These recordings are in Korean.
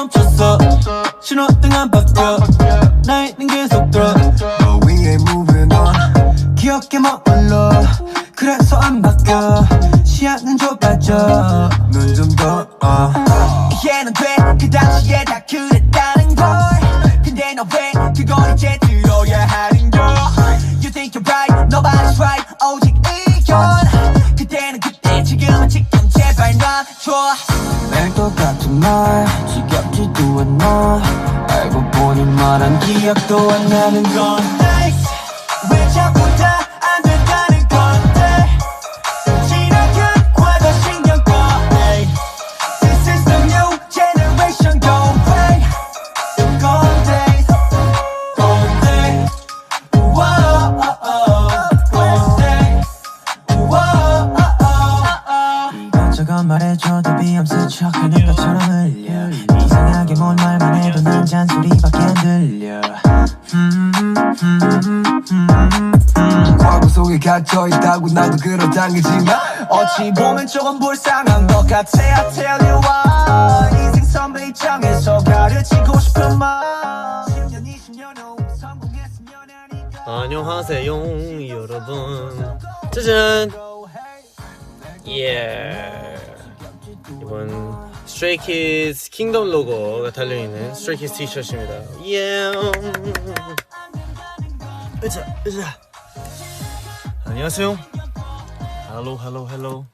멈췄어 신호등 안 바뀌어 나이는 계속 들어 But we ain't moving on 기억에 머물러 그래서 안 바뀌어 시야는 좁아져 눈 좀 더 이해는 돼 그 당시에 다 그랬다는 걸 근데 너 왜 그걸 이제 들어야 하는 걸 You think you're right nobody's right 오직 의견 그때는 그때 지금은 지금 제발 놔줘 매일 똑같은 말 지겹지도 않아 알고 보니 말한 기억도 안 나는 건 Nice 왜 자꾸 다 안 된다는 건데 지나간 과거 신경 꺼 hey. This is the new generation go away Gone days Gone day Whoa Gone day Whoa 이것저것 말해줘도 비염스 척하는 것처럼 흘려 이상하게 뭔 말만 해도 난 잔소리밖에 안 들려 과거 속에 갇혀있다고 나도 그렇다는지만 어찌 보면 조금 불쌍한 것 같아 I tell you why 인생 선배 입장에서 가르치고 싶은 말 10년 20년 후 성공했으면 하니까 안녕하세요 여러분 짜잔 예 이번 스트레이키즈 킹덤 로고가 달려있는 스트레이키즈 티셔츠입니다 예 으자 안녕하세요 헬로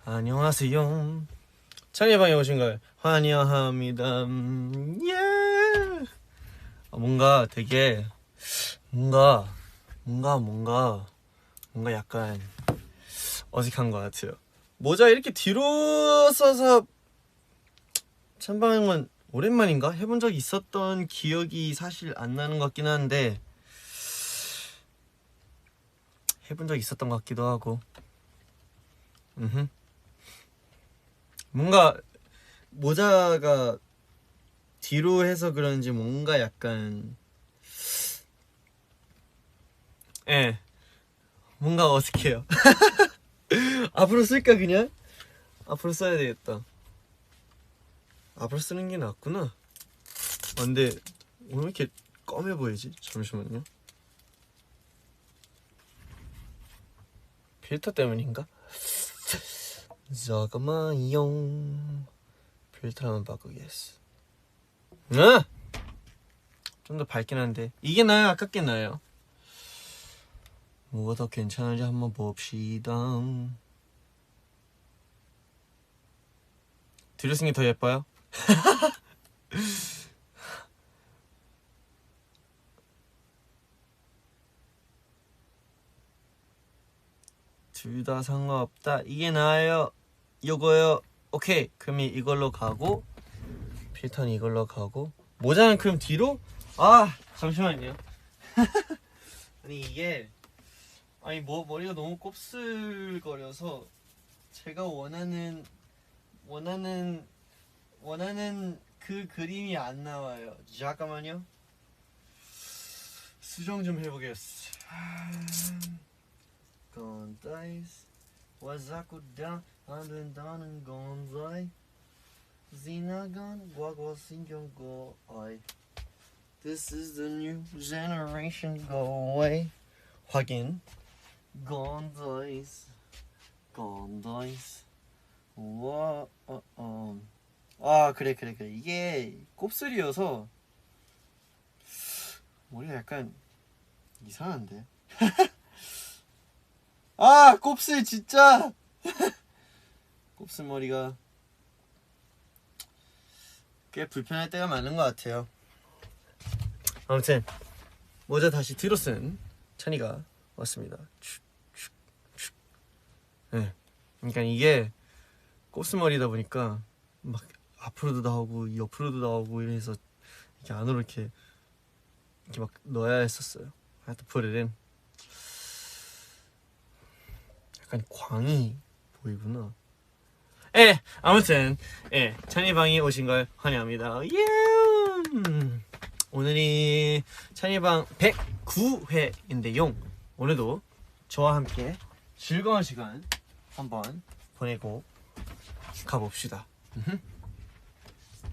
안녕하세요 찬이방에 오신 걸 환영합니다 예 뭔가 되게 뭔가 약간 어색한 것 같아요 모자 이렇게 뒤로 써서 찬방은 오랜만인가? 해본 적이 있었던 기억이 사실 안 나는 것 같긴 한데 해본 적이 있었던 것 같기도 하고 뭔가 모자가 뒤로 해서 그런지 뭔가 약간 뭔가 어색해요 앞으로 쓸까 그냥? 앞으로 써야 되겠다 앞으로 쓰는 게 낫구나 근데 오늘 왜 이렇게 검해 보이지? 잠시만요 필터 때문인가? 잠깐만요 필터 한번 바꾸겠어 좀 더 밝긴 한데 이게 나아요? 아까 게 나아요? 뭐가 더 괜찮은지 한번 봅시다 뒤로 쓴 게 더 예뻐요? 둘 다 상관없다 이게 나아요 요거요 오케이 그럼 이걸로 가고 필터는 이걸로 가고 모자는 그럼 뒤로? 잠시만요 아니 이게 머리가 너무 곱슬거려서 제가 원하는 그 그림이 안 나와요 잠깐만요 수정 좀 해보겠어 건다이스 와 자꾸 안 된다는 건다이 지나간 과거 신경 꺼 This is the new generation go away 확인 건다이스 와 그래 이게 곱슬이어서 머리가 약간 이상한데 곱슬 진짜 곱슬 머리가 꽤 불편할 때가 많은 것 같아요 아무튼 모자 다시 뒤로 쓴 찬이가 왔습니다 네. 그러니까 이게 곱슬머리다 보니까 막 앞으로도 나오고 옆으로도 나오고 이래서 이렇게 안으로 이렇게 막 넣어야 했었어요. I had to put it in. 약간 광이 보이구나. 아무튼 찬이방이 오신 걸 환영합니다. 오늘이 찬이방 109회인데요. 오늘도 저와 함께 즐거운 시간 한번 보내고 가봅시다.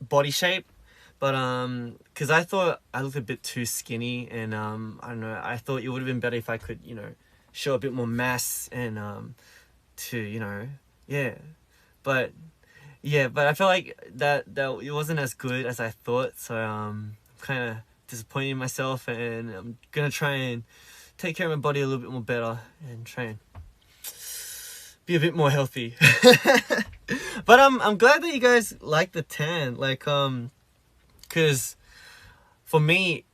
body shape, but because I thought I looked a bit too skinny, and I don't know, I thought it would have been better if I could, you know, show a bit more mass and to, you know, yeah, but I felt like that it wasn't as good as I thought, so I'm kind of disappointed in myself, and I'm gonna try and take care of my body a little bit more better and try and be a bit more healthy. But I'm glad that you guys like the tan, like because for me,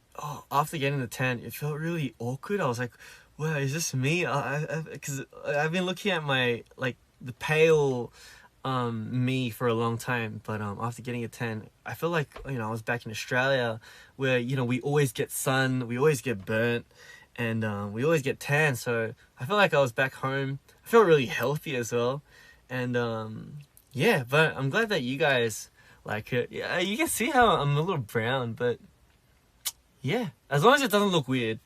after getting the tan, it felt really awkward. I was like, wow, is this me? Because I've been looking at my, like, the pale me for a long time, but after getting a tan, I feel like, you know, I was back in Australia where, you know, we always get sun, we always get burnt, and we always get tan, so I feel like I was back home. I felt really healthy as well, and yeah, but I'm glad that you guys like it. Yeah, you can see how I'm a little brown, but yeah, as long as it doesn't look weird,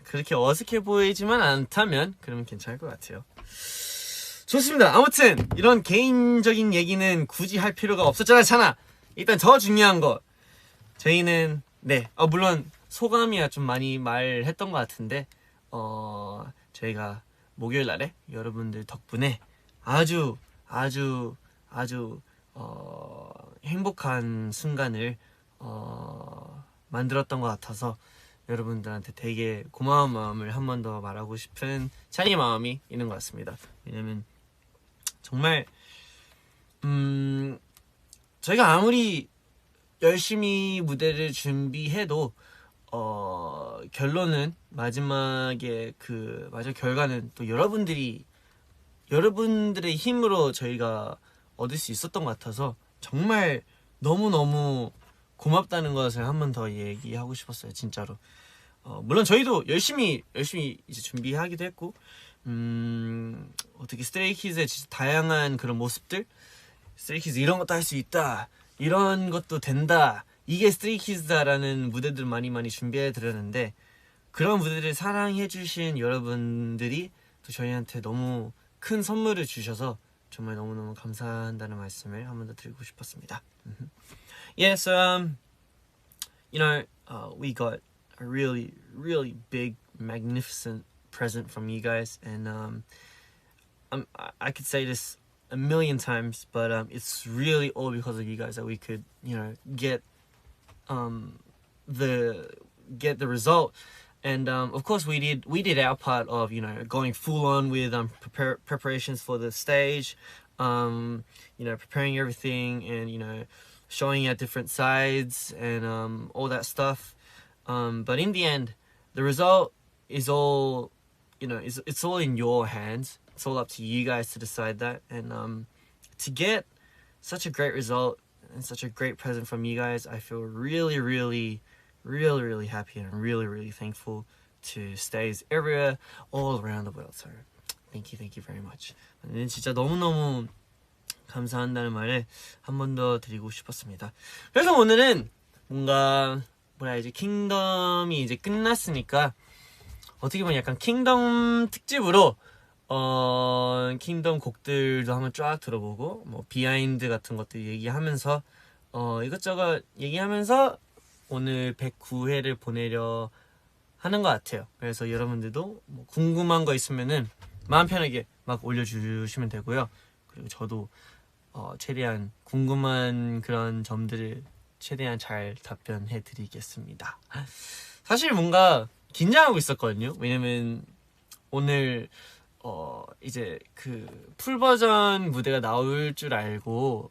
그렇게 어색해 보이지만 않다면 그러면 괜찮을 것 같아요. 좋습니다. 아무튼 이런 개인적인 얘기는 굳이 할 필요가 없었잖아, 찬아. 일단 더 중요한 거, 저희는 물론 소감이야 좀 많이 말했던 것 같은데 저희가 목요일 날에 여러분들 덕분에 아주 행복한 순간을 만들었던 것 같아서 여러분들한테 되게 고마운 마음을 한 번 더 말하고 싶은 찬이 마음이 있는 것 같습니다. 왜냐면 정말 저희가 아무리 열심히 무대를 준비해도 결론은 마지막에 마지막 결과는 또 여러분들의 힘으로 저희가 얻을 수 있었던 것 같아서 정말 너무너무 고맙다는 것을 한 번 더 얘기하고 싶었어요, 진짜로. 물론 저희도 열심히 이제 준비하기도 했고, 어떻게 스트레이키즈의 진짜 다양한 그런 모습들, 스트레이키즈 이런 것도 할 수 있다, 이런 것도 된다, 이게 스트레이키즈다라는 무대들 많이 준비해 드렸는데, 그런 무대를 사랑해 주신 여러분들이 또 저희한테 너무 큰 선물을 주셔서 정말 너무너무 감사한다는 말씀을 한 번 더 드리고 싶었습니다. Yeah, so you know, we got a really big, magnificent present from you guys, and I could say this a million times, but it's really all because of you guys that we could, you know, get the result. And of course we did our part of, you know, going full on with preparations for the stage, you know, preparing everything, and, you know, showing our different sides and all that stuff. But in the end, the result is all, you know, it's all in your hands. It's all up to you guys to decide that. And to get such a great result and such a great present from you guys, I feel really happy, and I'm really thankful to stays everywhere, all around the world. So thank you very much. 진짜 너무너무 감사한다는 말을 한 번 더 드리고 싶었습니다. 그래서 오늘은 뭔가 이제 킹덤이 이제 끝났으니까 어떻게 보면 약간 킹덤 특집으로 킹덤 곡들도 한번 쫙 들어보고, 뭐 비하인드 같은 것들 얘기하면서 이것저것 얘기하면서 오늘 109회를 보내려 하는 것 같아요. 그래서 여러분들도 뭐 궁금한 거 있으면은 마음 편하게 막 올려주시면 되고요. 그리고 저도 최대한 궁금한 그런 점들을 최대한 잘 답변해 드리겠습니다. 사실 뭔가 긴장하고 있었거든요. 왜냐면 오늘 이제 그 풀버전 무대가 나올 줄 알고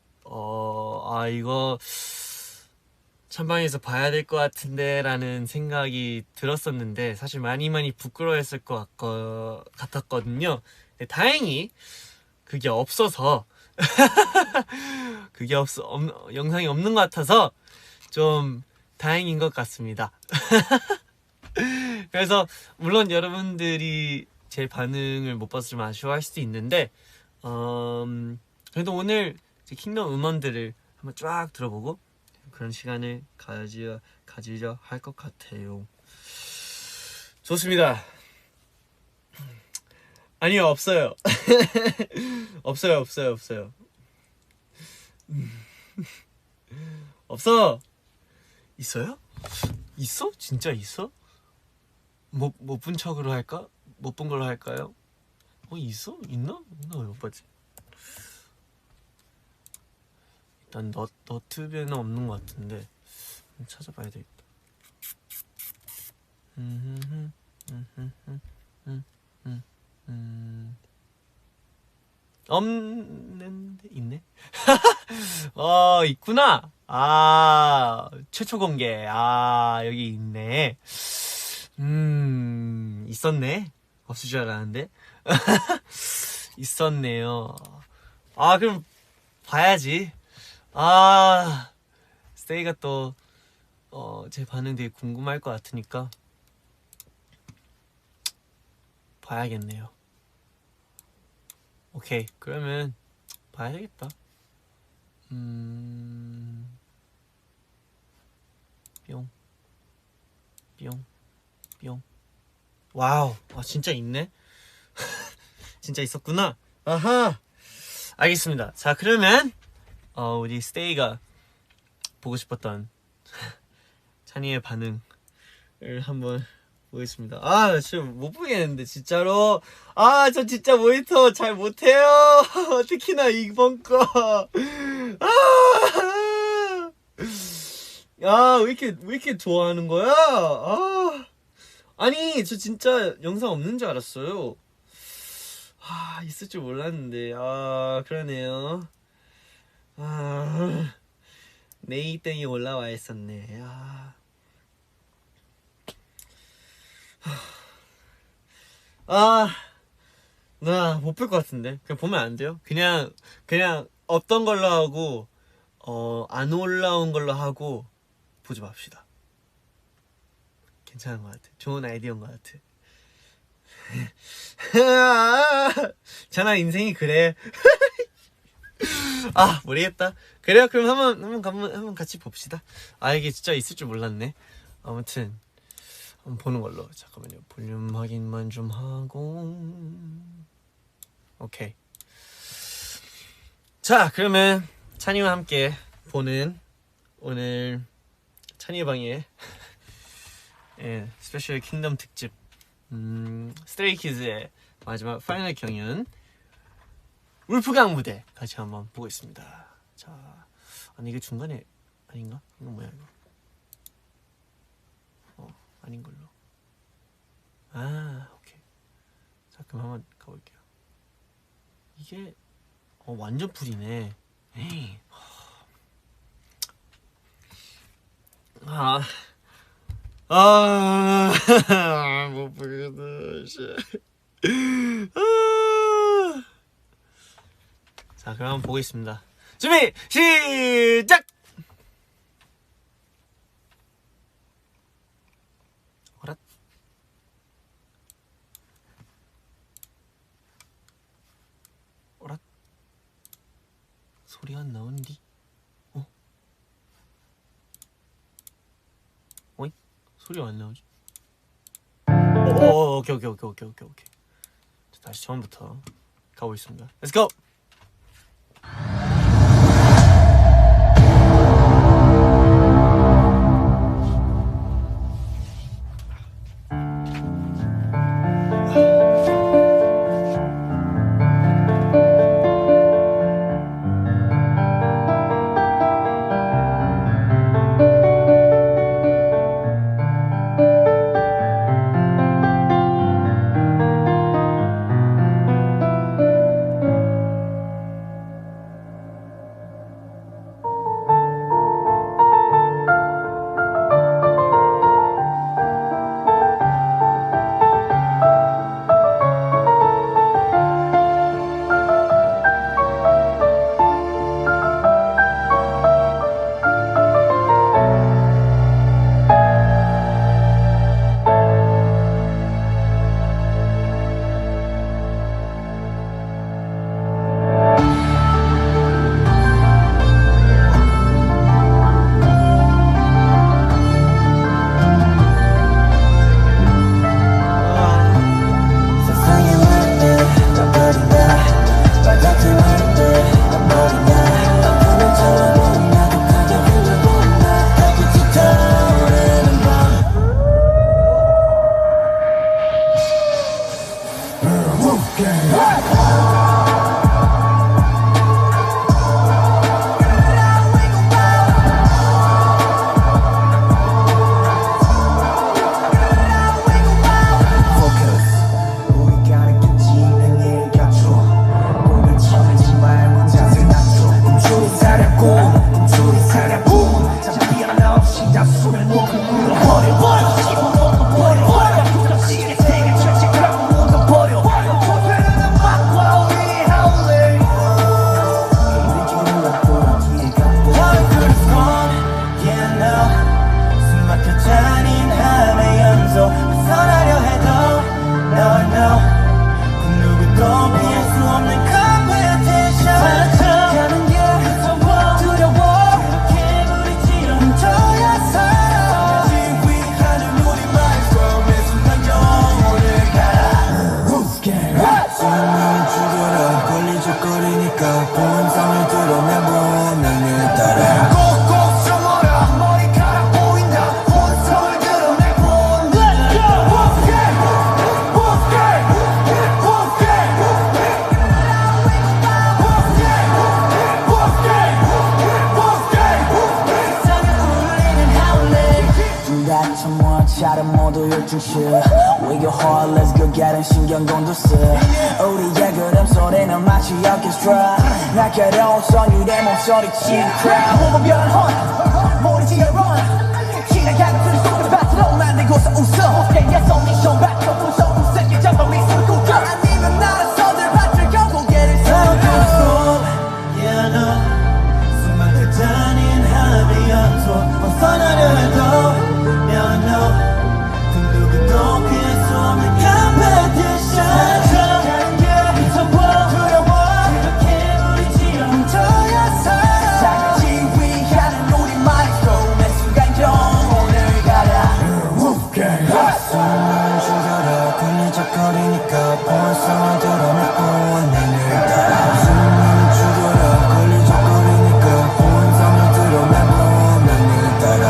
이거 찬방에서 봐야 될 것 같은데 라는 생각이 들었었는데, 사실 많이 부끄러워했을 것 같았거든요. 근데 다행히 그게 없어서 영상이 없는 것 같아서 좀 다행인 것 같습니다. 그래서 물론 여러분들이 제 반응을 못 봐서 좀 아쉬워할 수도 있는데, 그래도 오늘 제 킹덤 음원들을 한번 쫙 들어보고 그런 시간을 가지려 할 것 같아요. 좋습니다. 아니요, 없어요. 없어요. 없어. 있어요? 있어? 진짜 있어? 못 본 척으로 할까? 못 본 걸로 할까요? 있어? 있나? 나 왜 못 봤지? 일단 너튜브에는 없는 것 같은데 찾아봐야 되겠다. 없는데 있네. 있구나. 최초 공개. 여기 있네. 있었네. 없을 줄 알았는데. 있었네요. 그럼 봐야지. 스테이가 또 제 반응 되게 궁금할 것 같으니까 봐야겠네요. 오케이, 그러면 봐야 되겠다. 뿅, 뿅, 뿅. 와우, 진짜 있네. 진짜 있었구나. 아하, 알겠습니다. 자, 그러면 우리 스테이가 보고 싶었던 찬이의 반응을 한번 보겠습니다. 나 지금 못 보겠는데 진짜로. 저 진짜 모니터 잘 못해요. 특히나 이번 거. 왜 이렇게 좋아하는 거야? 아니, 저 진짜 영상 없는 줄 알았어요. 있을 줄 몰랐는데. 그러네요. 내 2등이 올라와 있었네. 나 못 볼 것 같은데. 그냥 보면 안 돼요? 그냥 없던 걸로 하고 안 올라온 걸로 하고 보지 맙시다. 괜찮은 것 같아. 좋은 아이디어인 것 같아. 자나 인생이 그래. 모르겠다. 그래요. 그럼 한번 같이 봅시다. 이게 진짜 있을 줄 몰랐네. 아무튼 한번 보는 걸로. 잠깐만요. 볼륨 확인만 좀 하고. 오케이. 자, 그러면 찬이와 함께 보는 오늘 찬이의 방에 스페셜 킹덤 특집 스트레이키즈의 마지막 파이널 경연 울프강 무대 같이 한번 보고 있습니다. 자, 이게 중간에 아닌가? 이거 뭐야 이거? 아닌 걸로. 오케이. 자, 그럼 한번 가볼게요. 이게 완전 풀이네. 에이. 못 보겠다. 자, 그럼 한번 보겠습니다. 준비 시작. 어라? 소리가 안 나오는디? 어이? 소리가 안 나오지? 오케이. 자, 다시 처음부터 가보겠습니다. Let's go! 차는 모두 열중시 We go hard, let's go get it 신경 곤두세 우리의 그림 소리는 마치 orchestra 날카로운 선율의 목소리 치는 crowd 몸은 변헌 모르지 run 지나가는 소리 속을 받들어 만들고서 웃어 Yeah, 손이 손 받쳐 부서 웃을게 잡아 미소를 꾸겨 아니면 나라서들 받들고 고개를 들어 Yeah, I know 수많은 잔인 합의 연속 벗어나려 해도 Yeah, I know 또 피할 수 없는 competition 가는 게 무서워 두려워 그렇게 우리 뭉쳐야 살아 자기 지휘하는 우리만의 flow 매 순간 영혼을 가라 숨을 죽여라 걸리적거리니까 벌써 드러내고 내를 따라 숨을 죽여라 걸리적거리니까 본성을 드러내고 내를 따라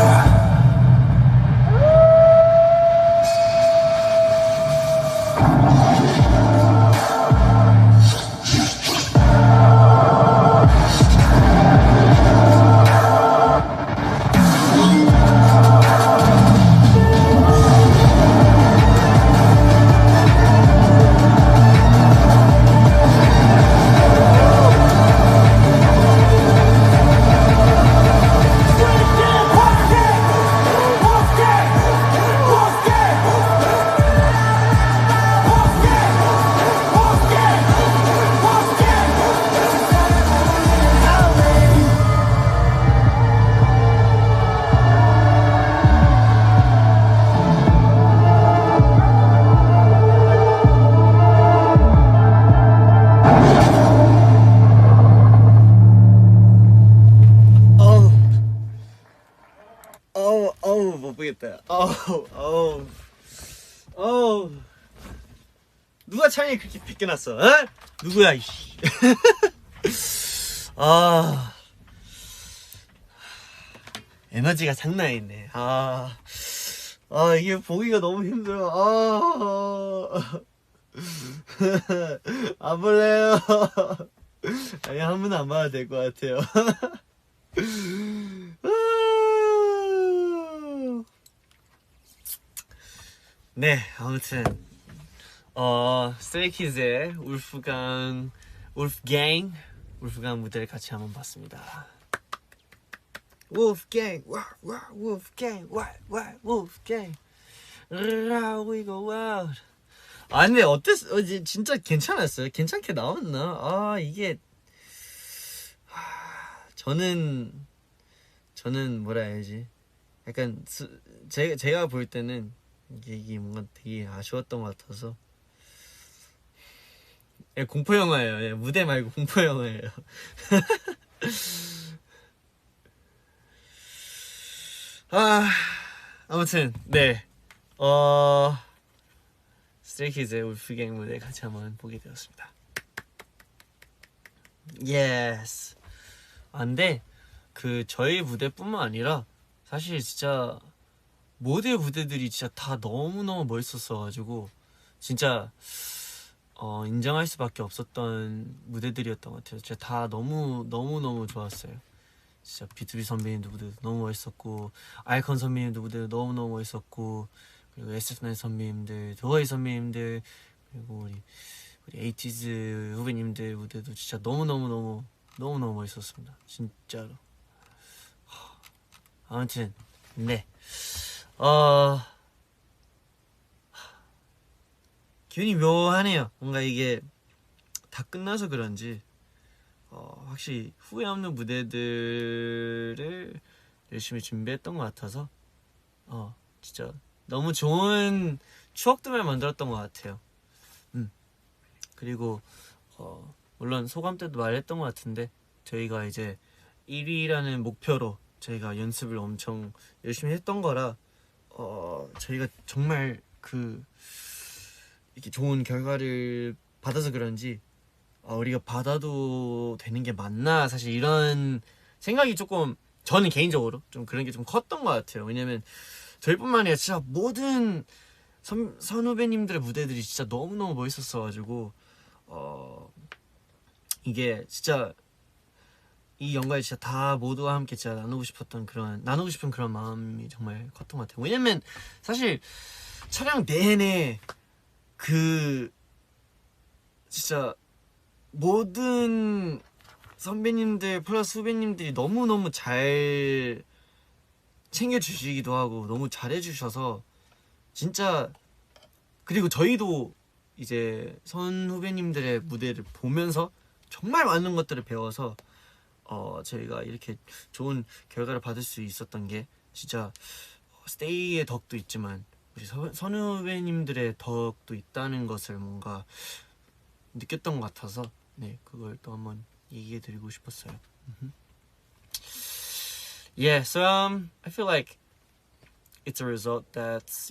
못 보겠다. 누가 창에 그렇게 벗겨놨어? 어? 누구야 이씨. 에너지가 장난이 있네. 이게 보기가 너무 힘들어. 안 볼래요. 아니 한 번 안 봐도 될 것 같아요. 네, 아무튼 스트레이키즈의 울프강 무대를 같이 한번 봤습니다. 울프강, 와, 울프강, 와, 울프강, we go out. 근데 어땠어? 진짜 괜찮았어요? 괜찮게 나왔나? 이게 저는 뭐라 해야지? 약간 제가 볼 때는 이게 뭔가 되게 아쉬웠던 것 같아서. 공포 영화예요. 무대 말고 공포 영화예요. 아무튼 네, 스트레이키즈의 울프갱 무대 같이 한번 보게 되었습니다. 예스. 근데 저희 무대뿐만 아니라 사실 진짜 모든 무대들이 진짜 다 너무너무 멋있었어가지고 진짜 인정할 수밖에 없었던 무대들이었던 것 같아요. 진짜 다 너무너무 좋았어요. 진짜 B2B 선배님도 무대도 너무 멋있었고, 아이콘 선배님도 무대도 너무너무 멋있었고, 그리고 SF9 선배님들, 도어이 선배님들, 그리고 우리 에이티즈 후배님들 무대도 진짜 너무너무 멋있었습니다. 진짜로. 아무튼 네, 기분이 묘하네요. 뭔가 이게 다 끝나서 그런지 확실히 후회 없는 무대들을 열심히 준비했던 것 같아서 진짜 너무 좋은 추억들을 만들었던 것 같아요. 그리고 물론 소감 때도 말했던 것 같은데 저희가 이제 1위라는 목표로 저희가 연습을 엄청 열심히 했던 거라 저희가 정말 이렇게 좋은 결과를 받아서 그런지 우리가 받아도 되는 게 맞나 사실 이런 생각이 조금 저는 개인적으로 좀 그런 게 좀 컸던 것 같아요. 왜냐면 저희뿐만 아니라 진짜 모든 선후배님들의 무대들이 진짜 너무너무 멋있었어가지고 이게 진짜 이 영광을 진짜 다 모두와 함께 진짜 나누고 싶은 그런 마음이 정말 컸던 것 같아요. 왜냐면 사실 촬영 내내 진짜 모든 선배님들 플러스 후배님들이 너무너무 잘 챙겨주시기도 하고 너무 잘해주셔서 진짜 그리고 저희도 이제 선후배님들의 무대를 보면서 정말 많은 것들을 배워서 저희가 이렇게 좋은 결과를 받을 수 있었던 게 진짜 스테이의 덕도 있지만 우리 선후배님들의 덕도 있다는 것을 뭔가 느꼈던 것 같아서 네 그걸 또 한번 얘기해 드리고 싶었어요. Yeah, so I feel like it's a result that's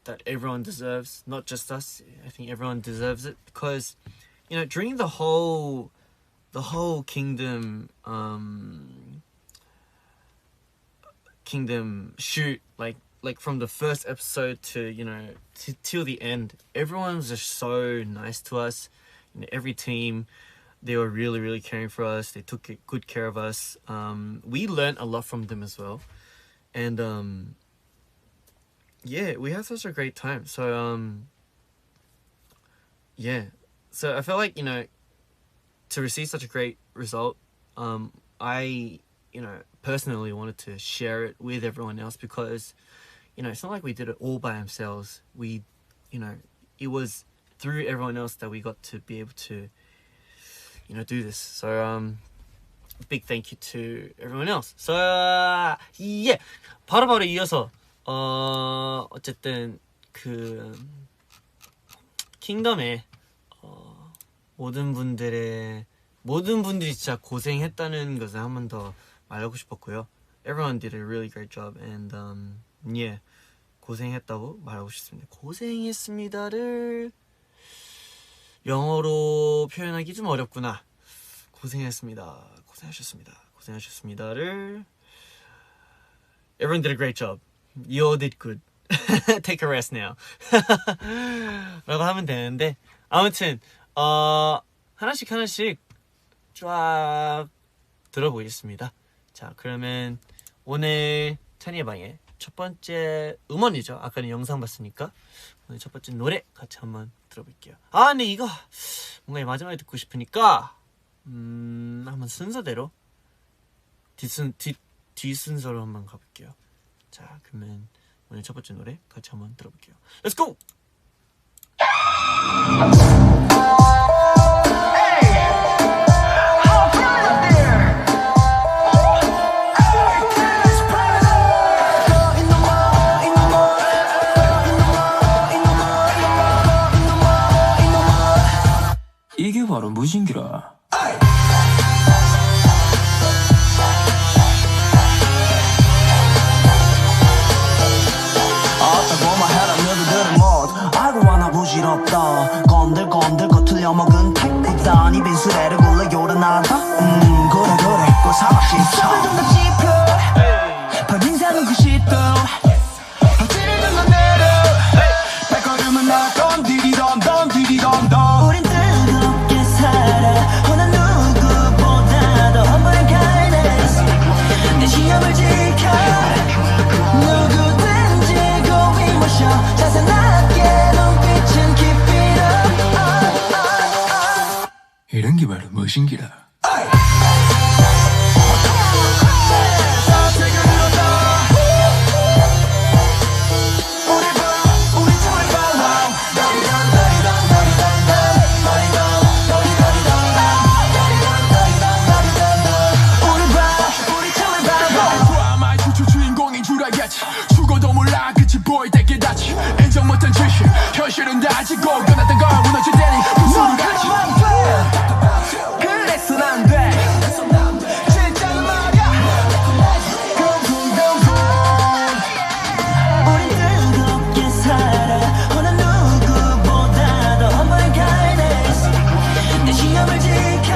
that everyone deserves, not just us. I think everyone deserves it because during the whole kingdom shoot, like from the first episode to till the end, everyone was just so nice to us. Every team, they were really, really caring for us. They took good care of us. We learned a lot from them as well, and yeah, we had such a great time. So yeah, so I felt like to receive such a great result, I personally wanted to share it with everyone else because it's not like we did it all by ourselves. It was through everyone else that we got to be able to do this. So big thank you to everyone else. So yeah, 바로 이어서 어쨌든 킹덤에 모든 분들이 진짜 고생했다는 것을 한 번 더 말하고 싶었고요. Everyone did a really great job and yeah, 고생했다고 말하고 싶습니다. 고생했습니다를 영어로 표현하기 좀 어렵구나. 고생하셨습니다를 Everyone did a great job. You all did good. Take a rest now. 라고 하면 되는데 아무튼 하나씩 쫙 들어보겠습니다. 자, 그러면 오늘 찬이의 방의 첫 번째 음원이죠. 아까는 영상 봤으니까 오늘 첫 번째 노래 같이 한번 들어볼게요. 근데 이거 뭔가 마지막에 듣고 싶으니까 한번 순서대로 뒷순서로 한번 가볼게요. 자, 그러면 오늘 첫 번째 노래 같이 한번 들어볼게요. Let's go! 이게 바로 무신기라. 부질없다 건들건들 거틀려 먹은 택국단이 빈수레를 굴러 요란하다 그래 고사막진 sob을 좀더 짚어 번 인생은 90도 찌르는 건 내려 발걸음은 나던 디디덤 우린 뜨겁게 살아 어느 누구보다도 험불한 kindness 내 신념을 지켜 누구든지 go emotion 자세 낮게 이런 게 바로 무신기라. 다 끝이 보일 때 깨닫지 인정 못한 짓이 현실은 다지고 끝났던 걸 무너질 때니 무슨 같이 그래서 난돼 진짜는 말야 우린 뜨겁게 살아 어느 누구보다도 humble kindness 내 신념을 지켜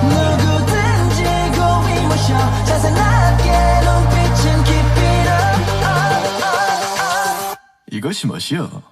누구든지 고이 모셔 자상하게 눈빛은 keep it up 이것이 멋이여.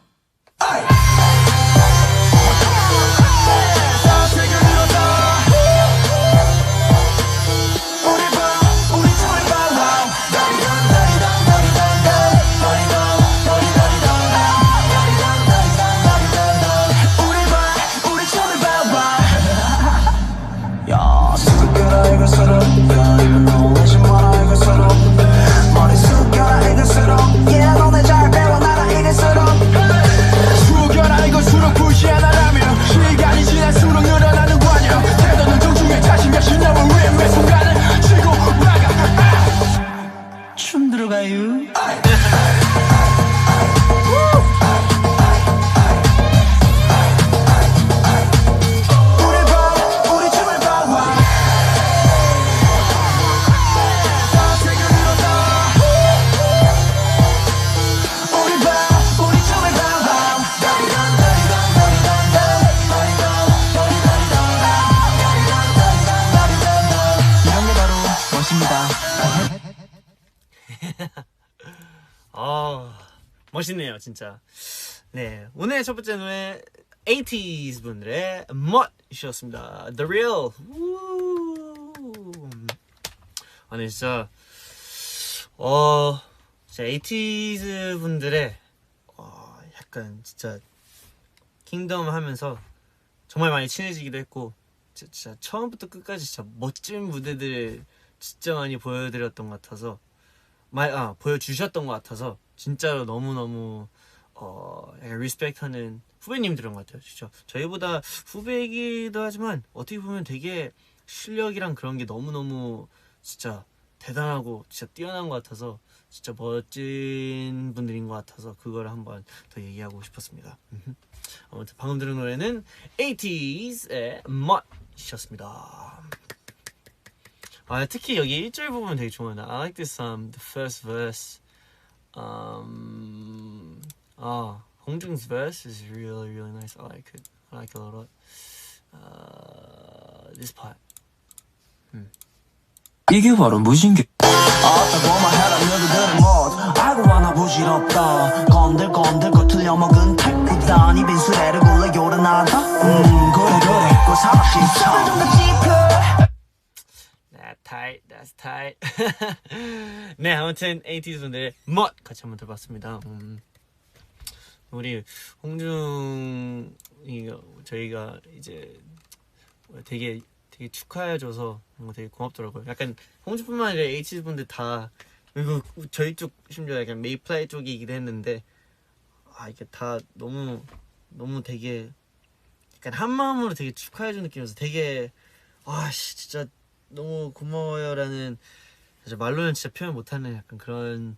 죽여라 이것으로 굳이 하나라면 시간이 지날수록 늘어나는 관여 태도는 존중해 자신과 신념을 위해 매 순간을 치고 막아 춤 들어가요 이런 게 바로 멋입니다 멋있네요 진짜. 네, 오늘 첫 번째 노래 80s 분들의 멋이었습니다. The Real. 아니 진짜 진짜 80s 분들의 약간 진짜 킹덤 하면서 정말 많이 친해지기도 했고 진짜 처음부터 끝까지 진짜 멋진 무대들 진짜 많이 보여드렸던 것 같아서 보여주셨던 것 같아서 진짜로 너무너무 약간 리스펙하는 후배님들인 것 같아요. 진짜 저희보다 후배이기도 하지만 어떻게 보면 되게 실력이랑 그런 게 너무너무 진짜 대단하고 진짜 뛰어난 것 같아서 진짜 멋진 분들인 것 같아서 그걸 한번 더 얘기하고 싶었습니다. 아무튼 방금 들은 노래는 80s의 멋이셨습니다. 특히 여기 1절 부분 되게 좋아요. I like this the first verse. 홍중's verse is really really nice. I like it. I like it a lot. This part. 이게 바로 무신기. 어따고만 해라 너희들은 못 알고 하나 부질없다 건들건들고 틀려먹은 탈구단 입인 수레를 굴러 요란하다 그래 고사막심사 좀더 짚어 That's tight. 네, 아무튼 80s 분들의 멋 같이 한번 들어봤습니다. 우리 홍중이 저희가 이제 되게 축하해줘서 되게 고맙더라고요. 약간 홍중뿐만 아니라 80s 분들 다 그리고 저희 쪽 심지어 약간 메이플라이 쪽이기도 했는데 이게 다 너무 되게 약간 한 마음으로 되게 축하해준 느낌이어서 되게 진짜 너무 고마워요라는 사실 말로는 진짜 표현 못하는 약간 그런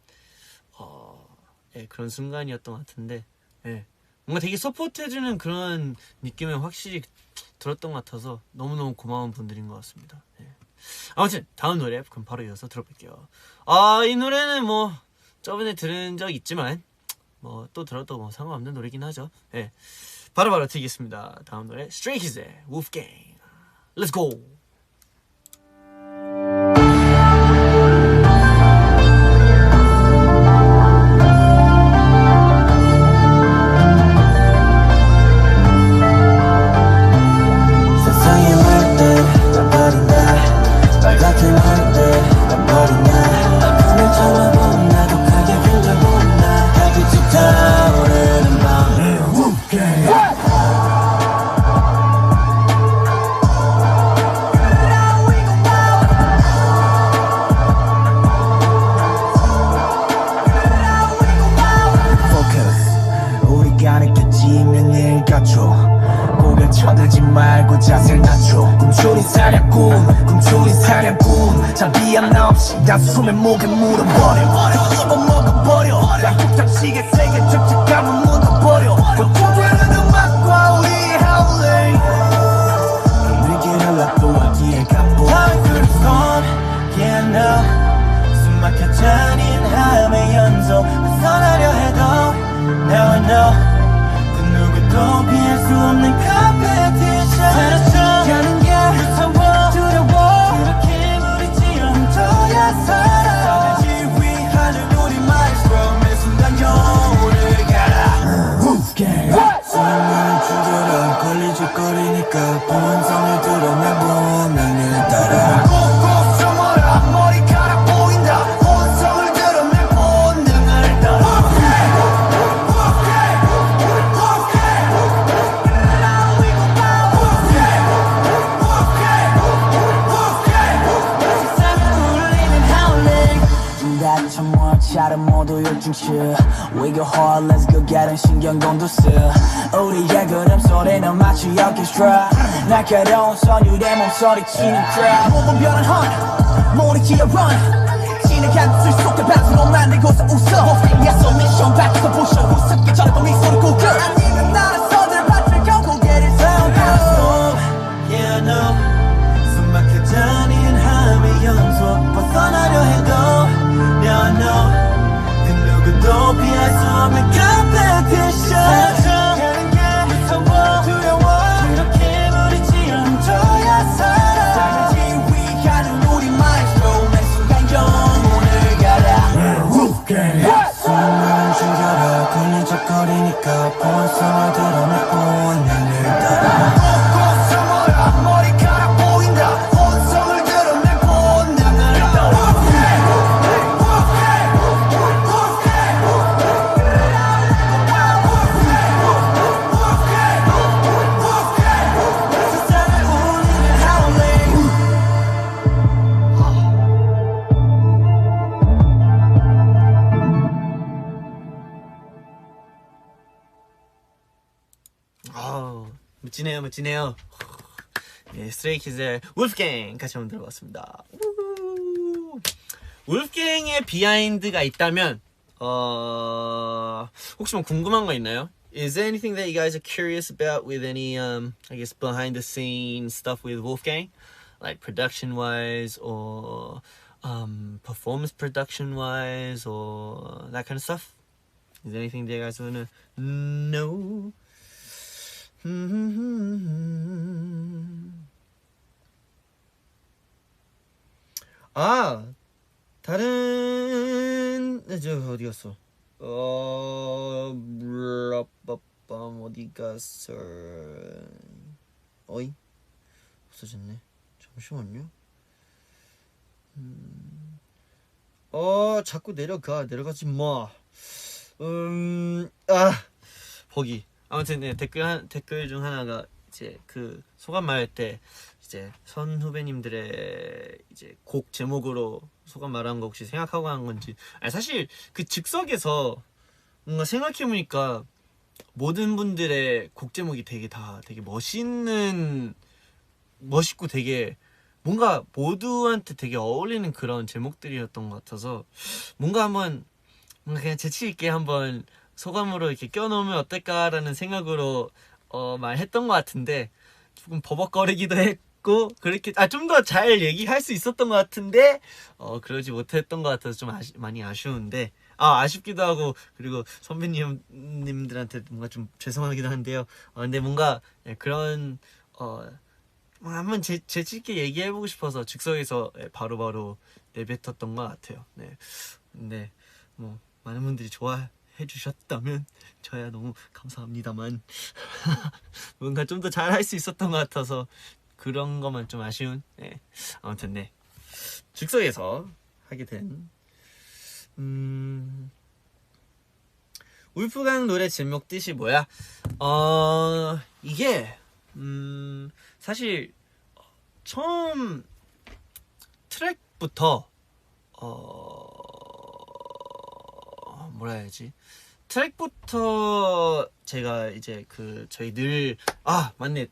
그런 순간이었던 것 같은데 뭔가 되게 서포트해주는 그런 느낌을 확실히 들었던 것 같아서 너무너무 고마운 분들인 것 같습니다. 아무튼 다음 노래 그럼 바로 이어서 들어볼게요. 이 노래는 뭐 저번에 들은 적 있지만 뭐 또 들어도 뭐 상관없는 노래긴 하죠. 바로 듣겠습니다. 다음 노래 Stray Kids의 Wolfgang. Let's go. 쳐들지 말고 자세를 낮춰 꿈초리 사냥꾼 자 하나 없이 다 숨에 목에 물어버려 또 씹어먹어버려 약국장식의 세계 축축함을 묻어버려 고통되는 음악과 우리의 howling 내게 연락도 어디에 가보 How through the storm, yeah I know 숨막혀자린 하음의 연속 벗어나려 해도 Now I know 그 누구도 피할 수 없는 competition 사라져가는 게 무서워 두려워 그렇게 무리지어 훔쳐야 살아 지휘하는 우리 마estro 매 순간 영혼을 갈아 Wolfgang 숨을 죽여라 걸리적거리니까 본성을 드러내본 낭을 따라 꼭꼭 숨어라 머리카락 보인다 본성을 드러내 본능을 따라 차를 모두 요증치 We go hard, let's go get it 신경 곤두스 우리의 그림 소리는 마치 orchestra 날카로운 선율의 몸소리 치는 crowd 몸은 변한 hunt, 모리키에 run 진흙한 술 속에 방수로 만들고서 웃어 Yes, mission 밖에서 부셔 우습게 전해도 미소를 구겨 아니면 나는 서들 받들고 고개를 세우고 Yeah, I know 숨막혀자린 함의 연속 벗어나려 해도 Now I know 그 누구도 피할 수 없는 competition 사라져가는 게 무서워 두려워 그렇게 무리지어 훔쳐야 살아 지휘하는 우리 마estro 매 순간 영혼을 갈아 숨을 죽여라 걸리적거리니까 본성을 드러내 본능을 따라 꼭꼭 숨어라 머리카락 보인다 본성을 드러내 본능을 따라 멋지네요, 멋지네요. 네, 스트레이키즈의 울프갱 같이 한번 들어봤습니다. 울프갱의 비하인드가 있다면 혹시 뭐 궁금한 거 있나요? Is there anything that you guys are curious about with any I guess behind the scenes stuff with Wolfgang, like production wise or performance production wise or that kind of stuff? Is there anything that you guys wanna know? 아, 다른 저 어디 갔어? 어디 갔어? 어이 없어졌네. 잠시만요. 자꾸 내려가지 마. 보기. 아무튼 네, 댓글 중 하나가 이제 그 소감 말할 때 이제 선 후배님들의 이제 곡 제목으로 소감 말한 거 혹시 생각하고 한 건지. 아니, 사실 그 즉석에서 뭔가 생각해보니까 모든 분들의 곡 제목이 되게 멋있고 되게 뭔가 모두한테 되게 어울리는 그런 제목들이었던 것 같아서 뭔가 그냥 재치있게 한번 소감으로 이렇게 껴놓으면 어떨까라는 생각으로 말했던 것 같은데 조금 버벅거리기도 했고 그렇게 좀 더 잘 얘기할 수 있었던 것 같은데 그러지 못했던 것 같아서 좀 많이 아쉬운데 아쉽기도 하고 그리고 선배님들한테 뭔가 좀 죄송하기도 한데요. 근데 뭔가 그런 한번 재치있게 얘기해보고 싶어서 즉석에서 바로바로 내뱉었던 것 같아요. 네. 근데 뭐 많은 분들이 해주셨다면 저야 너무 감사합니다만 뭔가 좀 더 잘할 수 있었던 것 같아서 그런 것만 좀 아쉬운. 네. 아무튼 네, 즉석에서 하게 된 울프강 노래 제목 뜻이 뭐야? 이게 사실 처음 트랙부터 뭐라 해야지? 트랙부터 제가 이제 저희 늘 맞네.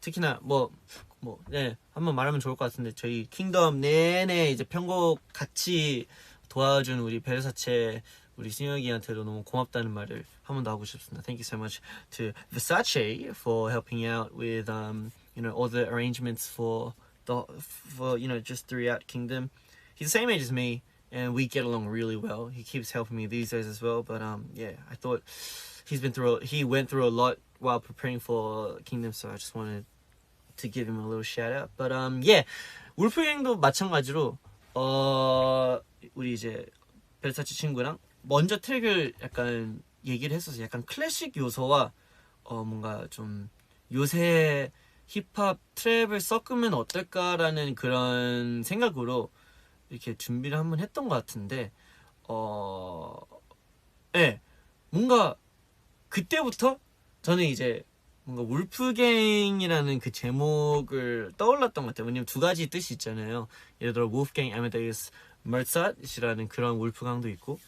특히나 뭐 뭐 네 한번 말하면 좋을 것 같은데 저희 킹덤 내내 이제 편곡 같이 도와준 우리 베르사체 우리 승혁이한테도 너무 고맙다는 말을 한 번 더 하고 싶습니다. Thank you so much to Versace for helping out with you know all the arrangements for you know just throughout Kingdom. He's the same age as me and we get along really well. He keeps helping me these days as well. But yeah, I thought he went through a lot while preparing for Kingdom, so I just wanted to give him a little shout out. But yeah, 울프갱도 마찬가지로 우리 이제 베르사체 친구랑 먼저 트랙을 약간 얘기를 했었어요. 약간 클래식 요소와 뭔가 좀 요새 힙합 트랩을 섞으면 어떨까라는 그런 생각으로 이렇게 준비를 한번 했던 것 같은데 네, 뭔가 그때부터 저는 이제 뭔가 울프갱이라는 그 제목을 떠올랐던 것 같아요. 왜냐면 두 가지 뜻이 있잖아요. 예를 들어 Wolfgang Amadeus Mozart이라는 그런 울프강도 있고,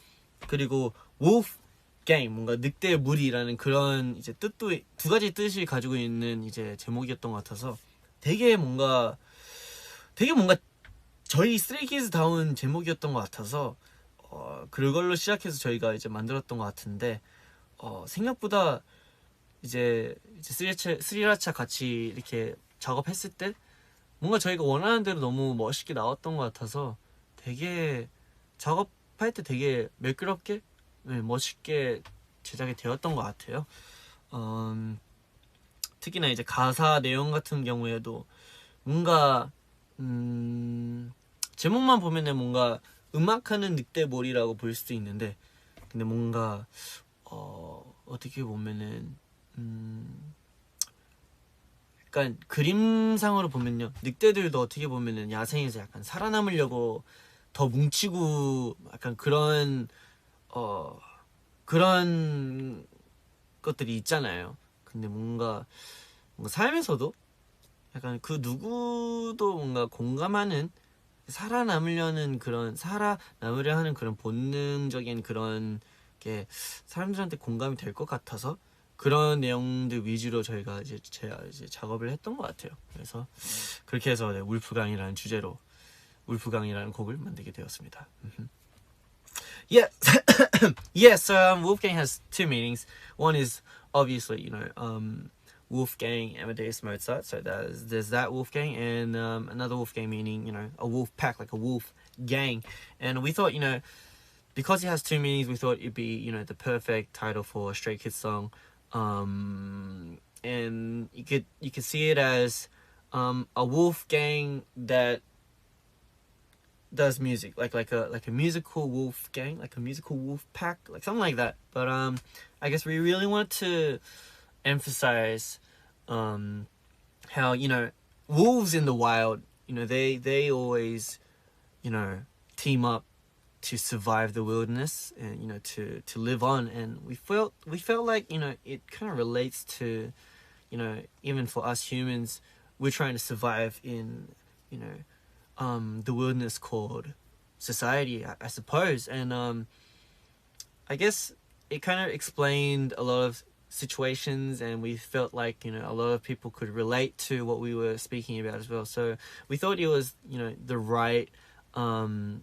그리고 Wolfgang 뭔가 늑대의 무리라는 그런 이제 뜻도 두 가지 뜻을 가지고 있는 이제 제목이었던 것 같아서 되게 뭔가 저희 스트레이키즈다운 제목이었던 것 같아서 그걸로 시작해서 저희가 이제 만들었던 것 같은데 생각보다 이제 스리라차 같이 이렇게 작업했을 때 뭔가 저희가 원하는 대로 너무 멋있게 나왔던 것 같아서 되게 작업할 때 되게 매끄럽게 멋있게 제작이 되었던 것 같아요. 특히나 이제 가사 내용 같은 경우에도 뭔가 제목만 보면은 뭔가 음악하는 늑대몰이라고 볼 수도 있는데 근데 뭔가 어떻게 보면은 약간 그림상으로 보면요, 늑대들도 어떻게 보면은 야생에서 약간 살아남으려고 더 뭉치고 약간 그런 그런 것들이 있잖아요. 근데 뭔가 삶에서도 약간 그 누구도 뭔가 공감하는 살아남으려 하는 그런 본능적인 그런 게 사람들한테 공감이 될 것 같아서 그런 내용들 위주로 저희가 이제 작업을 했던 것 같아요. 그래서 그렇게 해서 울프강이라는 주제로 울프강이라는 곡을 만들게 되었습니다. Yeah, yes. Wolfgang has two meanings. One is obviously, Wolfgang Amadeus Mozart. So there's that Wolfgang, and another Wolfgang meaning, a wolf pack, like a wolf gang. And we thought, because it has two meanings, we thought it'd be, the perfect title for a Stray Kids song. And you could see it as a wolf gang that does music, like a musical wolf gang, like a musical wolf pack, like something like that. But I guess we really wanted to emphasize how wolves in the wild, they always team up to survive the wilderness and to live on. And we felt like it kind of relates to even for us humans, we're trying to survive in the wilderness called society, I suppose. And I guess it kind of explained a lot of situations, and we felt like a lot of people could relate to what we were speaking about as well. So we thought it was the right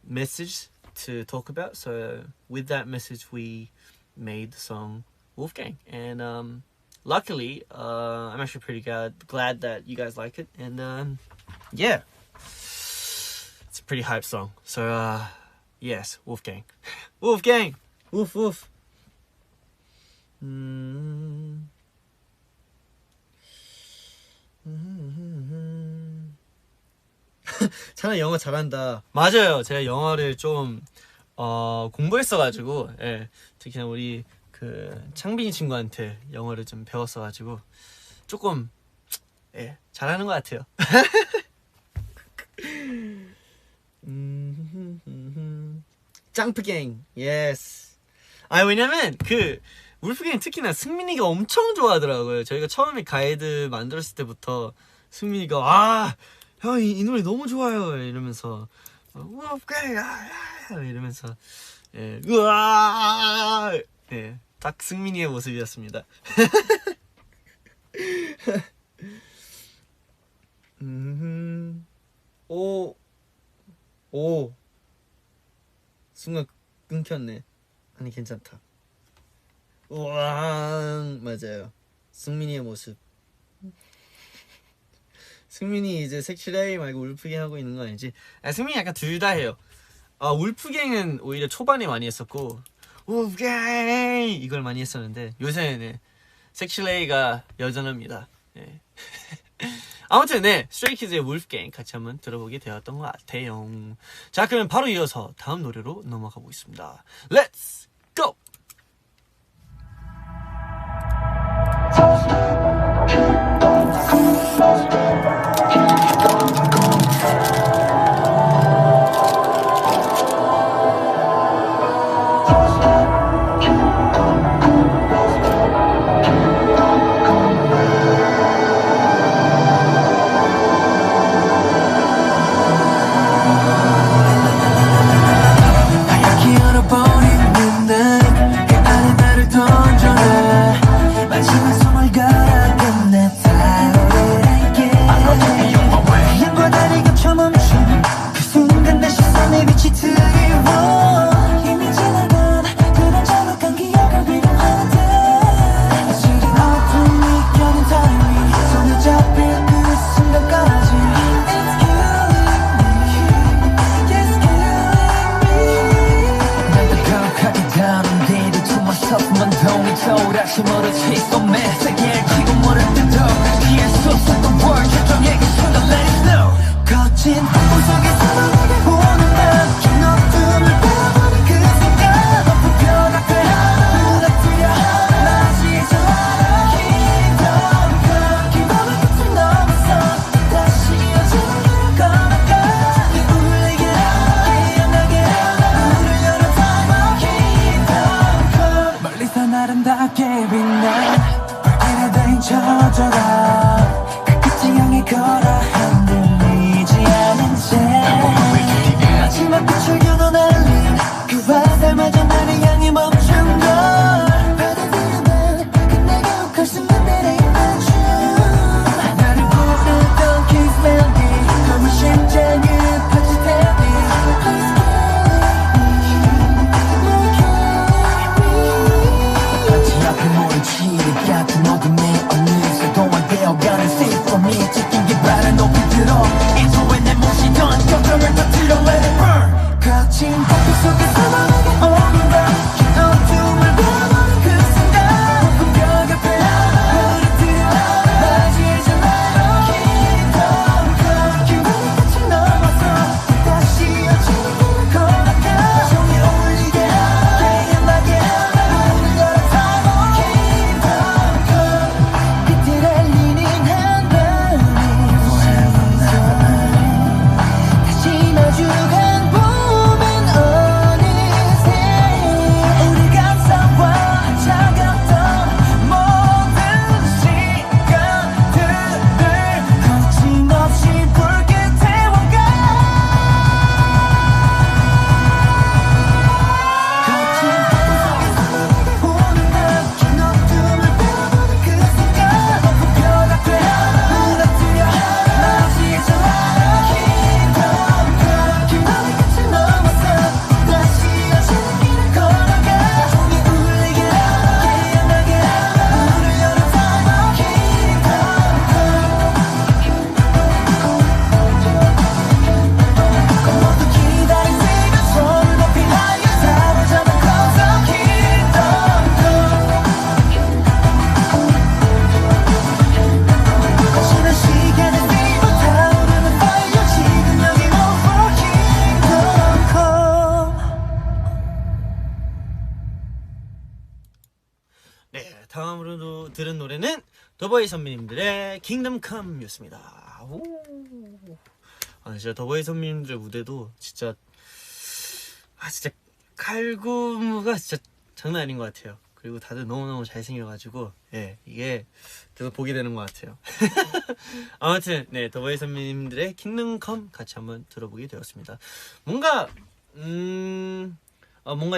message to talk about. So with that message, we made the song Wolfgang, and luckily I'm actually pretty glad that you guys like it. And yeah, it's a pretty hype song. So yes, Wolfgang. Wolfgang, woof woof. 자네 영어 잘한다. 맞아요. 제가 영어를 좀 공부했어가지고, 특히나 우리 그 창빈이 친구한테 영어를 좀 배웠어가지고 조금 잘하는 것 같아요. 점프갱, 예스. 왜냐면 그 울프갱 특히나 승민이가 엄청 좋아하더라고요. 저희가 처음에 가이드 만들었을 때부터 승민이가 형 이 노래 너무 좋아요 이러면서 울프갱 이러면서 으아 딱 승민이의 모습이었습니다. 오 순간 끊겼네. 아니 괜찮다. 우와 맞아요. 승민이의 모습. 승민이 이제 섹시라이 말고 울프갱 하고 있는 거 아니지? 승민이 약간 둘 다 해요. 울프갱은 오히려 초반에 많이 했었고 울프갱 이걸 많이 했었는데 요새는 섹시레이가 여전합니다. 네. 아무튼 스트레이키즈의 울프갱 같이 한번 들어보게 되었던 것 같아요. 자 그러면 바로 이어서 다음 노래로 넘어가 보겠습니다. Let's go! 다음으로 들은 노래는 더보이 선배님들의 킹덤 컴이었습니다. 진짜 더보이 선배님들의 무대도 진짜 진짜 칼군무가 진짜 장난 아닌 것 같아요. 그리고 다들 너무너무 잘생겨가지고 이게 계속 보게 되는 것 같아요. 아무튼 더보이 선배님들의 킹덤 컴 같이 한번 들어보게 되었습니다. 뭔가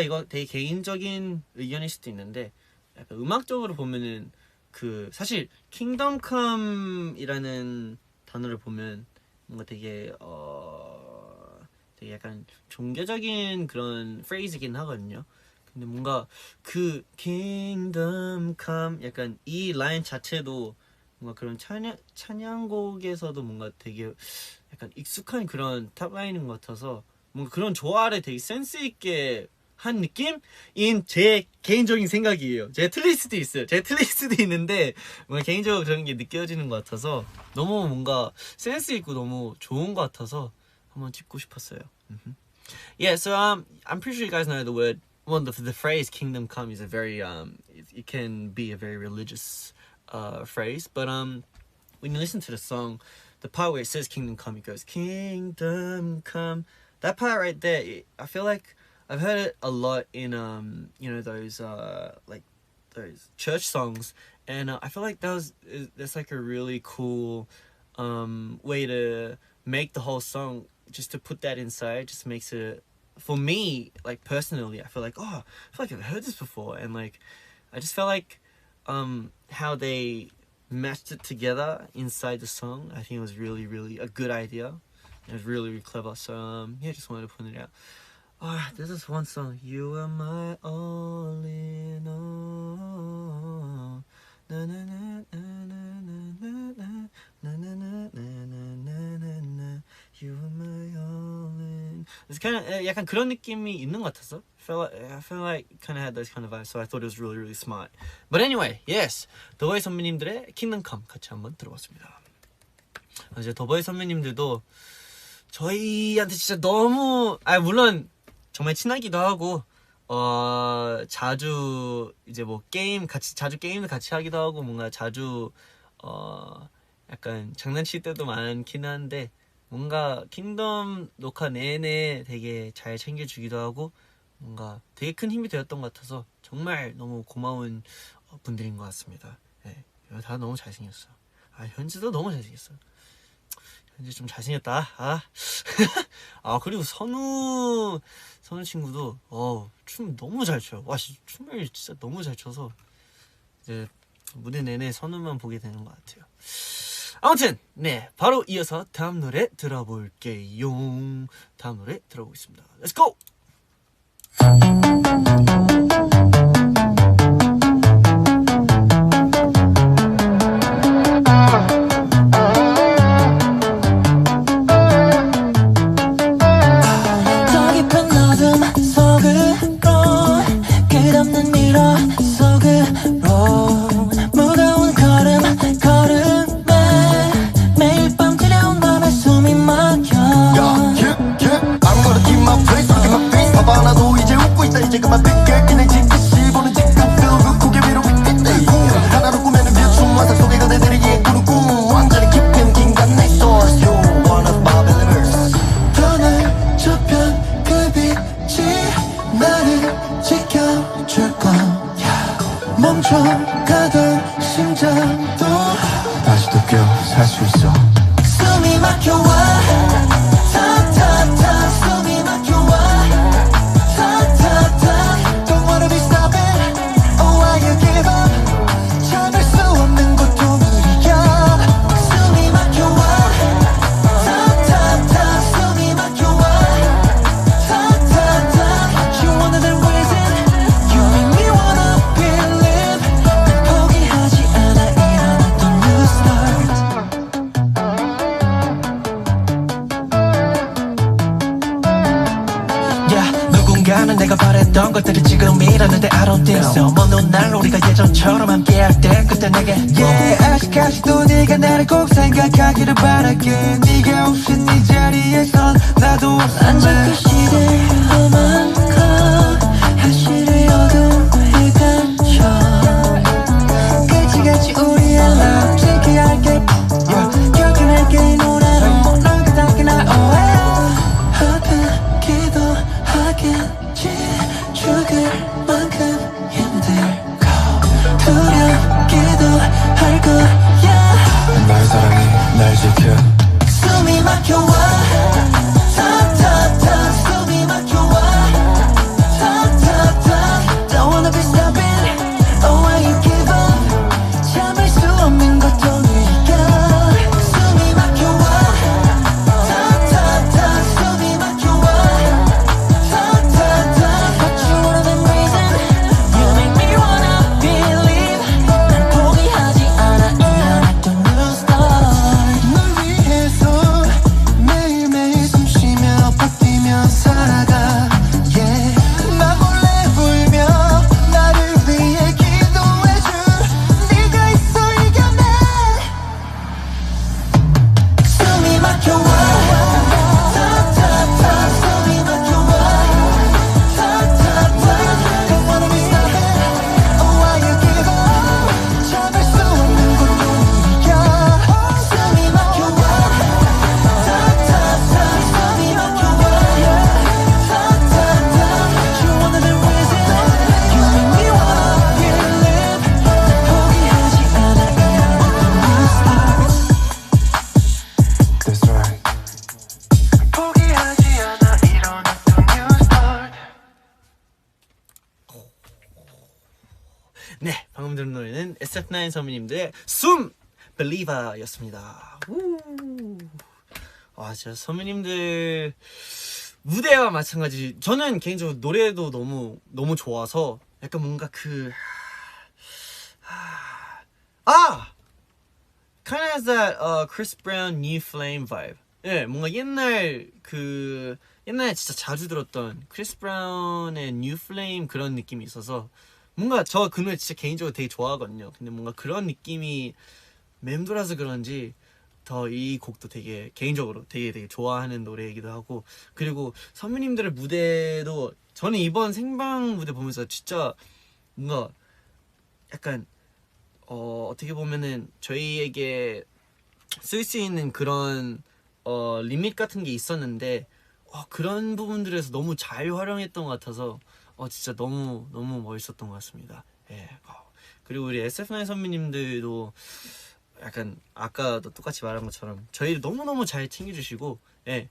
이거 되게 개인적인 의견일 수도 있는데 약간 음악적으로 보면은 사실 킹덤 컴이라는 단어를 보면 뭔가 되게 되게 약간 종교적인 그런 프레이즈긴 하거든요. 근데 뭔가 그 Kingdom Come 약간 이 라인 자체도 뭔가 그런 찬양곡에서도 뭔가 되게 약간 익숙한 그런 탑라인인 것 같아서 뭔가 그런 조화를 되게 센스 있게 한 느낌인 제 개인적인 생각이에요. 제가 틀릴 수도 있어요. 제가 틀릴 수도 있는데 뭔가 개인적으로 그런 게 느껴지는 것 같아서 너무 뭔가 센스 있고 너무 좋은 것 같아서 한번 짚고 싶었어요. Yeah, so I'm pretty sure you guys know the word. Well, the phrase "Kingdom Come" is a very it can be a very religious phrase, but when you listen to the song, the part where it says "Kingdom Come," it goes "Kingdom Come." That part right there, I feel like I've heard it a lot in you know those like those church songs, and I feel like that's like a really cool way to make the whole song. Just to put that inside just makes it, for me, like personally, I feel like I feel like I've heard this before, and like I just felt like how they matched it together inside the song. I think it was really, really a good idea. It was really, really clever. So yeah, just wanted to point it out. There's this one song, "You Are My All in All." Na na na na na na na na na na na na. You are my all in. It's kind of 약간 그런 느낌이 있는 것 같았어. I feel like kind of had those kind of vibes, so I thought it was really, really smart. But anyway, yes, 더보이 선배님들의 Kingdom Come 같이 한번 들어봤습니다. 이제 더보이 선배님들도 저희한테 진짜 너무 물론 정말 친하기도 하고 자주 이제 뭐 자주 게임을 같이 하기도 하고 뭔가 자주 약간 장난칠 때도 많긴 한데 뭔가 킹덤 녹화 내내 되게 잘 챙겨주기도 하고 뭔가 되게 큰 힘이 되었던 것 같아서 정말 너무 고마운 분들인 것 같습니다. 네, 다 너무 잘생겼어. 현지도 너무 잘생겼어. 현지 좀 잘생겼다. 그리고 선우 친구도 춤 너무 잘 춰요. 와, 춤을 진짜 너무 잘 춰서 이제 무대 내내 선우만 보게 되는 것 같아요. 아무튼 네, 바로 이어서 다음 노래 들어볼게요. 다음 노래 들어보겠습니다. Let's go! 더 깊은 어둠 속으로 끝없는 미러 속으로 무거운 걸음에 매일 밤 들여온 맘에 숨이 막혀 I'm gonna keep my place, look at my face 봐봐 나도 이제 웃고 있다 이제 그만 삐끗 그냥 지그시 보는 직감 feel 그 고개 위로 삐끗 하나로 꾸며낸 뷰춤 환상 속에 그대들에게 꾸는 꿈 완전히 깊은 긴간 내 source You one of my believers 더는 저편 그 빛이 나를 지켜줄 거야 멈춰가던 심장도 다시 느껴 살 수 있어 숨이 막혀와 타타타 숨이 막혀와 타타타 Don't wanna be stopping Oh why you give up 참을 수 없는 고통이야 숨이 막혀와 타타타 숨이 막혀와 타타타 You wanna the reason You make me wanna believe 포기하지 않아 이런 어떤 new start 누군가는 내가 바랬던 것들이 지금이라는데 I don't think so 먼 훗날 우리가 예전처럼 함께할 때 그때 내게 Yeah 아직까지도 네가 나를 꼭 생각하기를 바랄게 네가 없인 이 자리에선 나도 없어 앉아 그 시대로 많고 현실의 어둠을 감춰 끝이같이 우리의 love 지켜할게 격연할게 이 노래로 넌 그닥 날 오해 아프기도 하겠지 죽을 만큼 힘들고 두렵기도 할 거야 나의 사랑이 날 지켜 숨이 막혀와 타타타 숨이 막혀와 네, 방금 들은 노래는 SF9 선배님들의 숨 Believer였습니다. 와, 진짜 선배님들 무대와 마찬가지. 저는 개인적으로 노래도 너무 좋아서 약간 뭔가 kind of has that Chris Brown New Flame vibe. 예, 뭔가 옛날에 진짜 자주 들었던 크리스 브라운의 New Flame 그런 느낌이 있어서 뭔가 저 그 노래 진짜 개인적으로 되게 좋아하거든요. 근데 뭔가 그런 느낌이 맴돌아서 그런지 더 이 곡도 되게 개인적으로 되게 좋아하는 노래이기도 하고, 그리고 선배님들의 무대도 저는 이번 생방 무대 보면서 진짜 뭔가 약간 어떻게 보면은 저희에게 쓸 수 있는 그런 리밋 같은 게 있었는데 그런 부분들에서 너무 잘 활용했던 것 같아서 진짜 너무 멋있었던 것 같습니다. 예. 그리고 우리 SF9 선배님들도 약간 아까도 똑같이 말한 것처럼 저희를 너무너무 잘 챙겨주시고, 예.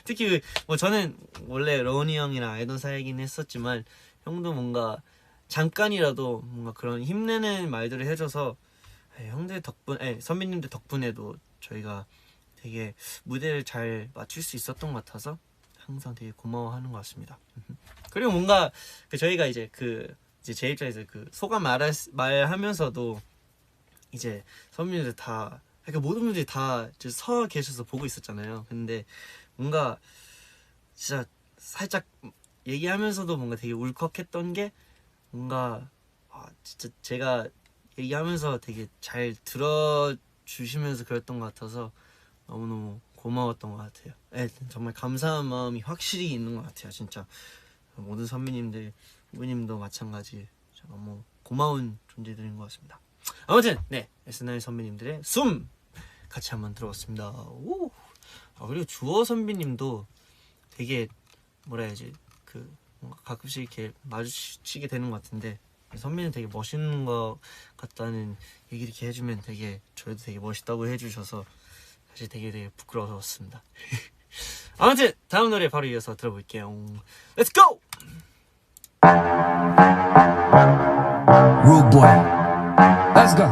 특히 뭐 저는 원래 러운이 형이랑 알던 사이긴 했었지만 형도 뭔가 잠깐이라도 뭔가 그런 힘내는 말들을 해줘서 형들 덕분, 선배님들 덕분에도 저희가 되게 무대를 잘 맞출 수 있었던 것 같아서 항상 되게 고마워하는 것 같습니다. 그리고 뭔가 저희가 이제 제 입장에서 소감 말하면서도 이제 선배님들 다, 그러니까 모든 분들이 다 서 계셔서 보고 있었잖아요. 근데 뭔가 진짜 살짝 얘기하면서도 뭔가 되게 울컥했던 게 뭔가 진짜 제가 얘기하면서 되게 잘 들어주시면서 그랬던 것 같아서 너무너무 고마웠던 것 같아요. 네, 정말 감사한 마음이 확실히 있는 것 같아요. 진짜 모든 선배님들, 후배님도 마찬가지 너무 고마운 존재들인 것 같습니다. 아무튼 네, S9 선배님들의 숨 같이 한번 들어봤습니다. 오. 그리고 주호 선배님도 되게 뭐라 해야지 뭔가 가끔씩 이렇게 마주치게 되는 것 같은데 선배님 되게 멋있는 것 같다는 얘기 이렇게 해주면 되게 저희도 되게 멋있다고 해주셔서 사실 되게 부끄러웠습니다. 아무튼 다음 노래 바로 이어서 들어볼게요. Let's go! Rude boy. Let's go.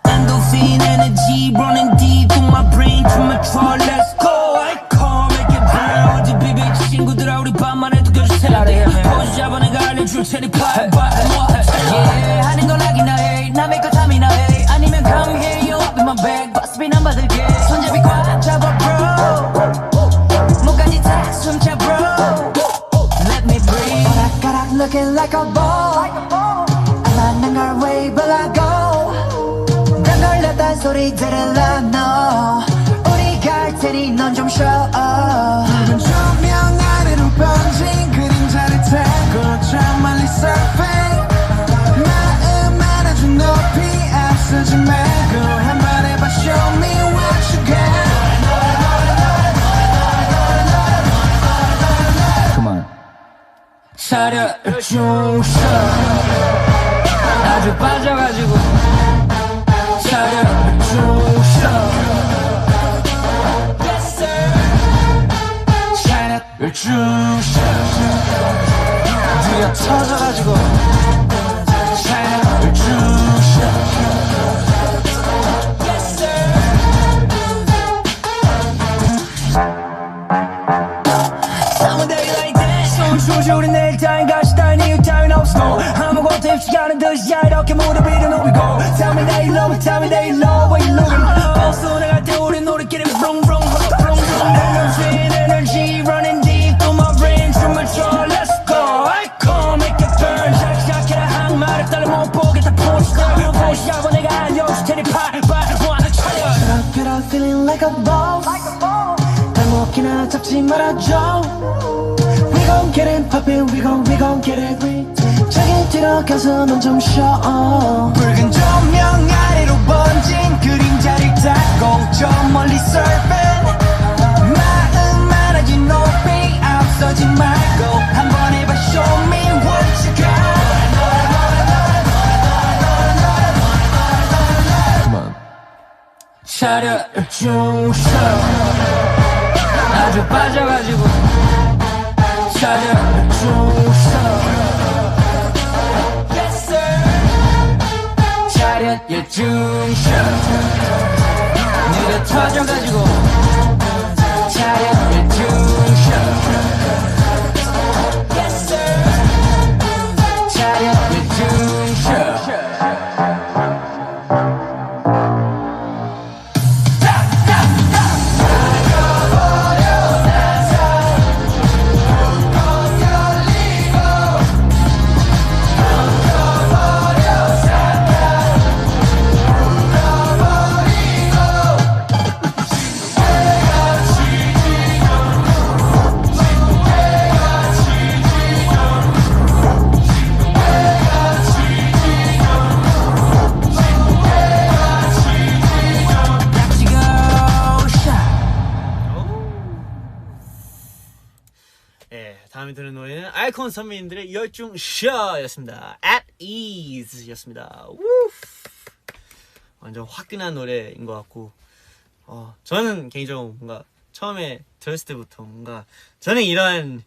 Endorphin energy running deep through my brain, through my throat. Let's go. I can't make it burn. 어제 비비 친구들아 우리 밤만에 두겨주세요. 포즈 잡아 내가 알려줄 테니 bye bye. Yeah, 하는 건 하기나 해. 남의 것 탐이나 해. 아니면 come here, you up in my bag. 버스비 난 받을게. 손잡이 꽉 잡아 bro. 목까지 다 숨차 bro. Let me breathe. 오락가락 looking like a ball. 만난 걸 way below. 난 걸렸단 소리 들을라 너. 우리 갈 테니 넌 좀 쉬어. 붉은 조명 아래로 번진 그림자를 타고 저 멀리 surfing. 마음 안아줘 높이 앞서지 말고 한번 해봐 show me what you got. Come on. 차려 중셔. 아주 빠져가지고 차려 중셔. 차려 중셔. 두려 터져가지고 차려 중셔. 조지 우리 내일 따윈 같이 따윈 이유 따윈 없어. 아무것도 입지 않은 듯이야 이렇게 무대 위로 누비고. Tell me that you love me, tell me that you love what you looking. 버스 나갈 때 우린 우리끼리 vroom vroom vroom vroom. Endorphin energy running deep through my brain, through my throat. Let's go. I can't make it burn. 시작해라 항마를 따라 못 보겠다 포시다. 포시 잡아 내가 알려줄 테니 bye bye. wanna 차려. Get up feeling like a boss. 발목이나 잡지 말아줘. We gon' get it poppin', we gon' get it lit. 저기 들어가서 넌 좀 쉬어. 붉은 조명 아래로 번진 그림자를 타고 저 멀리 surfing. 마음 안아줘 높이 앞서지 말고 한번 해봐 show me what you got. Come on. 차려 중셔. 아주 빠져가지고 차려 중셔. 열중셔 느려 터져가지고 차려 열중셔 차려 열중셔 다음에 들은 노래는 아이콘 선배님들의 열중셔였습니다. At Ease였습니다. 완전 화끈한 노래인 것 같고 저는 개인적으로 뭔가 처음에 들었을 때부터 뭔가 저는 이런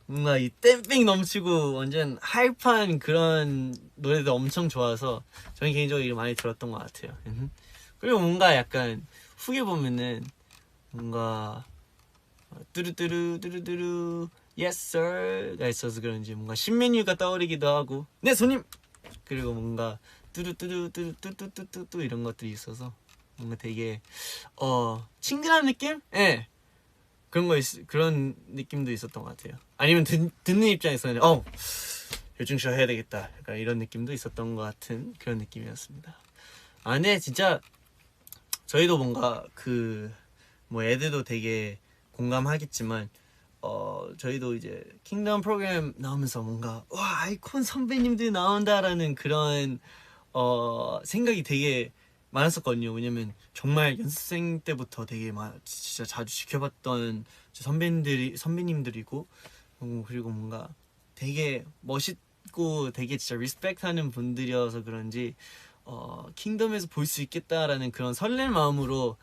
뭔가 이 땜빵 넘치고 완전 하이파한 그런 노래도 엄청 좋아서 저는 개인적으로 이걸 많이 들었던 것 같아요. 그리고 뭔가 약간 후에 보면은 뭔가 뚜루뚜루 yes sir가 있어서 그런지 뭔가 신메뉴가 떠오르기도 하고 네 손님 그리고 뭔가 뚜루뚜루 이런 것들이 있어서 뭔가 되게 친근한 느낌? 예 그런 느낌도 있었던 것 같아요. 아니면 듣는 입장에서는 열중셔 해야 되겠다 약간 이런 느낌도 있었던 것 같은 그런 느낌이었습니다. 근데 진짜 저희도 뭔가 뭐 애들도 되게 공감하겠지만 저희도 이제 킹덤 프로그램 나오면서 뭔가 와 아이콘 선배님들이 나온다라는 그런 생각이 되게 많았었거든요. 왜냐면 정말 연습생 때부터 되게 진짜 자주 지켜봤던 선배님들이고 그리고 뭔가 되게 멋있고 되게 진짜 리스펙트하는 분들이어서 그런지 킹덤에서 볼 수 있겠다라는 그런 설레는 마음으로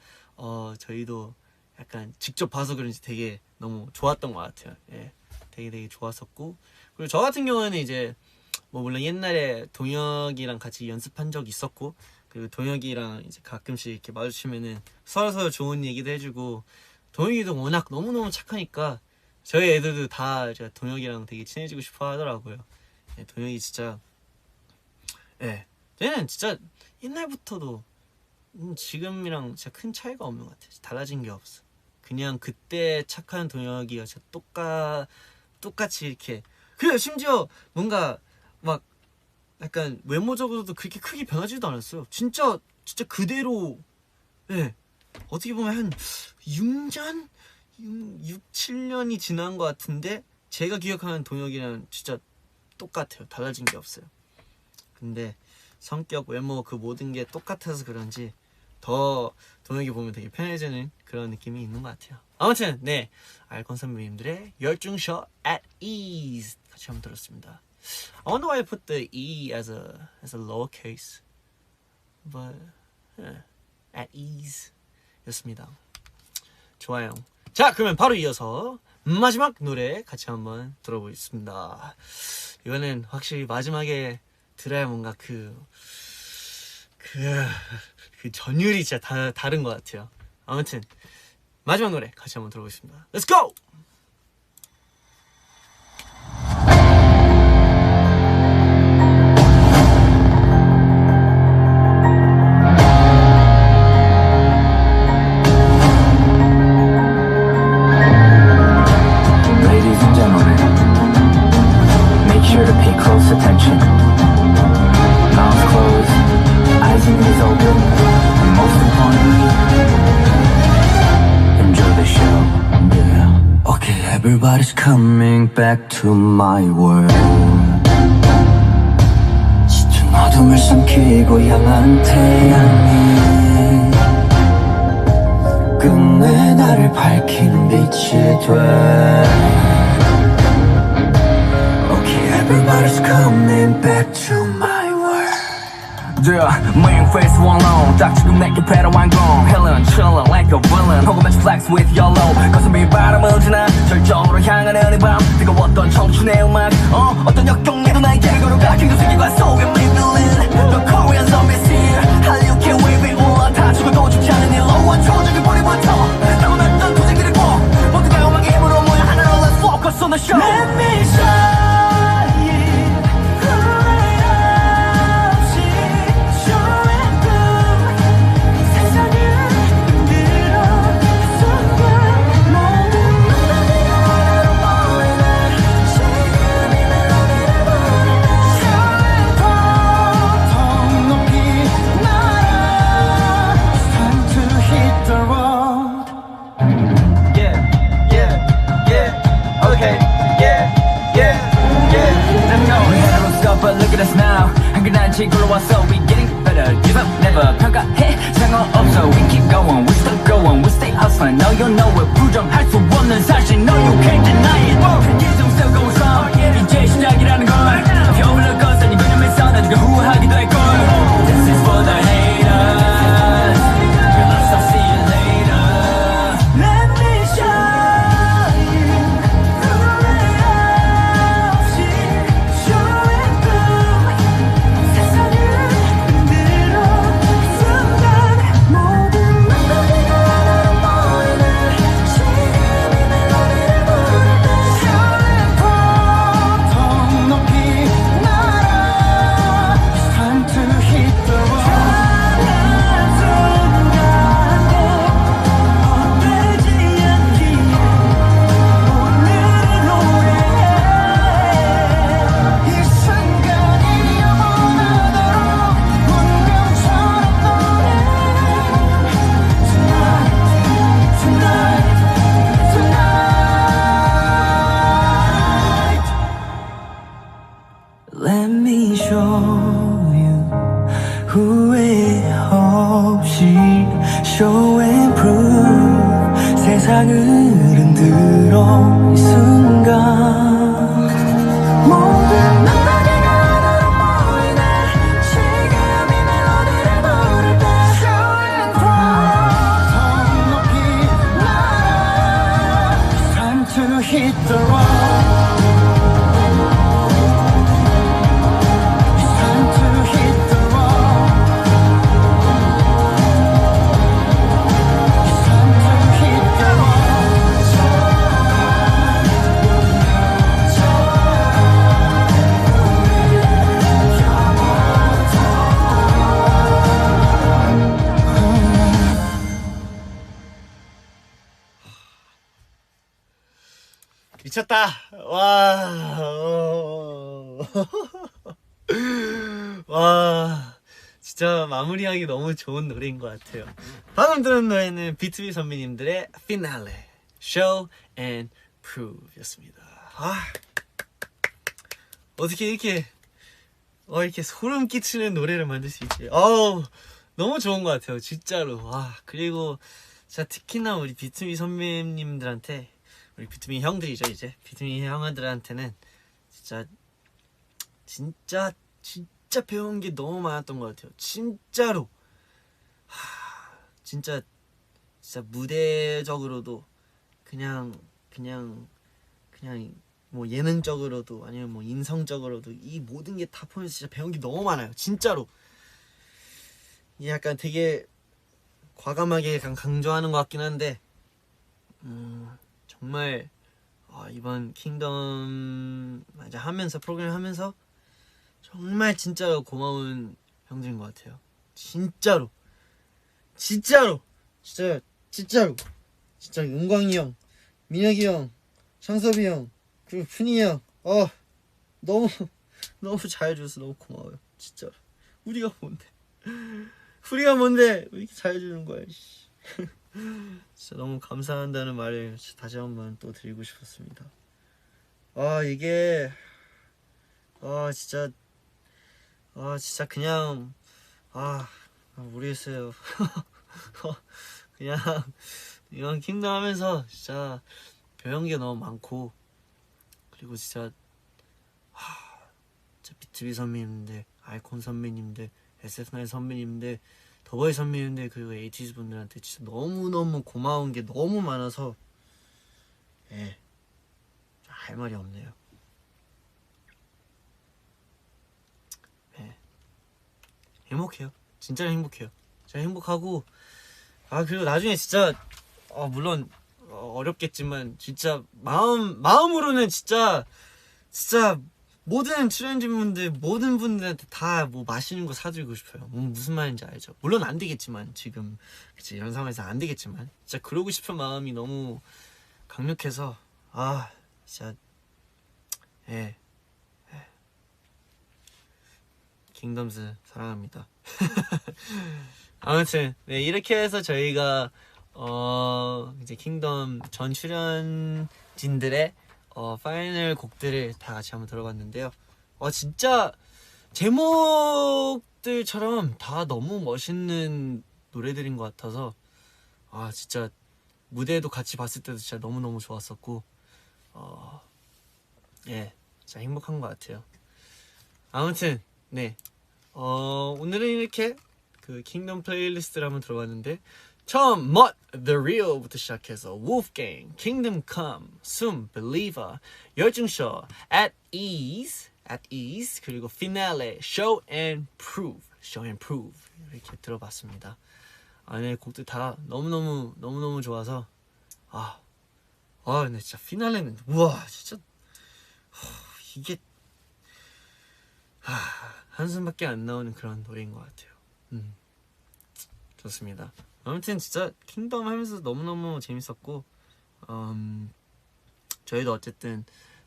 저희도 약간 직접 봐서 그런지 되게 너무 좋았던 것 같아요. 예, 되게 좋았었고 그리고 저 같은 경우는 이제 뭐 물론 옛날에 동혁이랑 같이 연습한 적 있었고 그리고 동혁이랑 이제 가끔씩 이렇게 마주치면은 서로 좋은 얘기도 해주고 동혁이도 워낙 너무너무 착하니까 저희 애들도 다 제가 동혁이랑 되게 친해지고 싶어 하더라고요. 예, 동혁이 진짜 쟤는 진짜 옛날부터도 지금이랑 진짜 큰 차이가 없는 것 같아요. 달라진 게 없어. 그냥 그때 착한 동혁이가 진짜 똑같이 이렇게 그래요. 심지어 뭔가 막 약간 외모적으로도 그렇게 크게 변하지도 않았어요. 진짜 그대로 어떻게 보면 한 6년? 7년이 지난 것 같은데 제가 기억하는 동혁이랑 진짜 똑같아요. 달라진 게 없어요. 근데 성격, 외모 그 모든 게 똑같아서 그런지 더 동혁이 보면 되게 편해지는 그런 느낌이 있는 것 같아요. 아무튼 네 아이콘 선배님들의 열중셔 at ease 같이 한번 들었습니다. I wonder why I put the E as a lowercase, but at ease 였습니다. 좋아요. 자 그러면 바로 이어서 마지막 노래 같이 한번 들어보겠습니다. 이거는 확실히 마지막에 들어야 뭔가 그 전율이 진짜 다른 것 같아요. 아무튼 마지막 노래 같이 한번 들어보겠습니다. Let's go! Ladies and gentlemen, make sure to pay close attention. Mouth closed, eyes and ears open, and most importantly, enjoy the show. Yeah. Okay, everybody's coming back to my world. 짙은 어둠을 삼키고 향한 태양이 끝내 나를 밝히는 빛이 돼. Everybody's coming back to my world. Yeah, main face one on 딱 지금 내게 패러한 건 Helen, chillin' like a villain 혹은 match flex with yellow 가슴이 바람을 지나 절정으로 향하는 이 밤 뜨거웠던 청춘의 음악 어떤 역경에도 나에게 걸어가 킹도 세계관 속에 밀린 The chorus 같이 굴러왔어. We getting better, give up, never 평가해 상관없어. We keep going, we still going, we stay hustling. Now you know it, 부정할 수 없는 사실. No you can't deny it. 계속 still goes on. 이제 시작이라는 걸 겨울을 껐으니 그놈에서 나중에 후회하기도 할걸. This is for the haters. Good luck, I'll see you later. Let me show you 후회 없이 show and prove 세상을 흔들어 순간 모든 맘들이 하나로 모이네 지금 이 멜로디를 부를 때 show and prove 더 높이 날아 It's time to hit the road 변한 순간도 헛되지 않기에 오늘을 노래해 이 순간이 영원하도록 운명처럼 노래해 Tonight, tonight, tonight Let me show you 후회 없이 show and prove 세상을 흔들어 이 순간 모든 맘들이가 하나로 모이네 지금 이 멜로디를 부를 때 show and prove 더 높이 날아 It's time to hit the road It's time to hit the road It's time to hit the 미쳤다. 와. 와. 진짜 마무리하기 너무 좋은 노래인 것 같아요. 방금 들은 노래는 B2B 선배님들의 피날레 Show and Prove 였습니다. 어떻게 이렇게 소름 끼치는 노래를 만들 수 있지? 너무 좋은 것 같아요, 진짜로. 그리고 진짜 특히나 우리 B2B 선배님들한테, 우리 B2B 형들이죠, 이제 B2B 형들한테는 진짜 배운 게 너무 많았던 것 같아요. 진짜로. 진짜 무대적으로도 그냥 뭐 예능적으로도 아니면 뭐 인성적으로도 이 모든 게 다 포함해서 진짜 배운 게 너무 많아요. 진짜로. 이게 약간 되게 과감하게 약간 강조하는 것 같긴 한데 정말 이번 킹덤 하면서 프로그램 하면서 정말 진짜로 고마운 형들인 것 같아요. 진짜로 진짜 은광이 형, 민혁이 형, 창섭이 형, 그리고 푸니 형, 너무 잘해줘서 너무 고마워요. 진짜로. 우리가 뭔데 왜 이렇게 잘해주는 거야. 진짜 너무 감사한다는 말을 다시 한번 또 드리고 싶었습니다. 이게 진짜 그냥 모르겠어요. 그냥 이런 킹덤 하면서 진짜 배운 게 너무 많고, 그리고 진짜 B2B 선배님들, 아이콘 선배님들, SF9 선배님들, 더보이 선배님들, 그리고 에이티즈 분들한테 진짜 너무너무 고마운 게 너무 많아서 할 말이 없네요. 행복해요. 진짜 행복해요. 진짜 행복하고, 그리고 나중에 진짜 물론 어렵겠지만 진짜 마음으로는 진짜 모든 출연진분들, 모든 분들한테 다 뭐 맛있는 거 사드리고 싶어요. 무슨 말인지 알죠? 물론 안 되겠지만, 지금 그치, 이런 상황에서 안 되겠지만 진짜 그러고 싶은 마음이 너무 강력해서 진짜 킹덤즈 사랑합니다. 아무튼 이렇게 해서 저희가 이제 킹덤 전 출연진들의 파이널 곡들을 다 같이 한번 들어봤는데요. 진짜 제목들처럼 다 너무 멋있는 노래들인 것 같아서 아 진짜 무대도 같이 봤을 때도 진짜 너무너무 좋았었고 예 진짜 행복한 것 같아요. 아무튼 네 오늘은 이렇게 그 킹덤 플레이리스트를 한번 들어봤는데 처음 Mud, The Real부터 시작해서 Wolfgang, Kingdom Come, Sum, Believer, 열중쇼, At Ease 그리고 Finale, Show and Prove 이렇게 들어봤습니다. 네 곡들 다 너무너무 좋아서 근데 진짜 피날레는 우와 진짜 이게 한숨밖에 안 나오는 그런 노래인 것 같아요. 좋습니다. 아무튼 진짜 킹덤 하면서 너무너무 재밌었고 저희도 어쨌든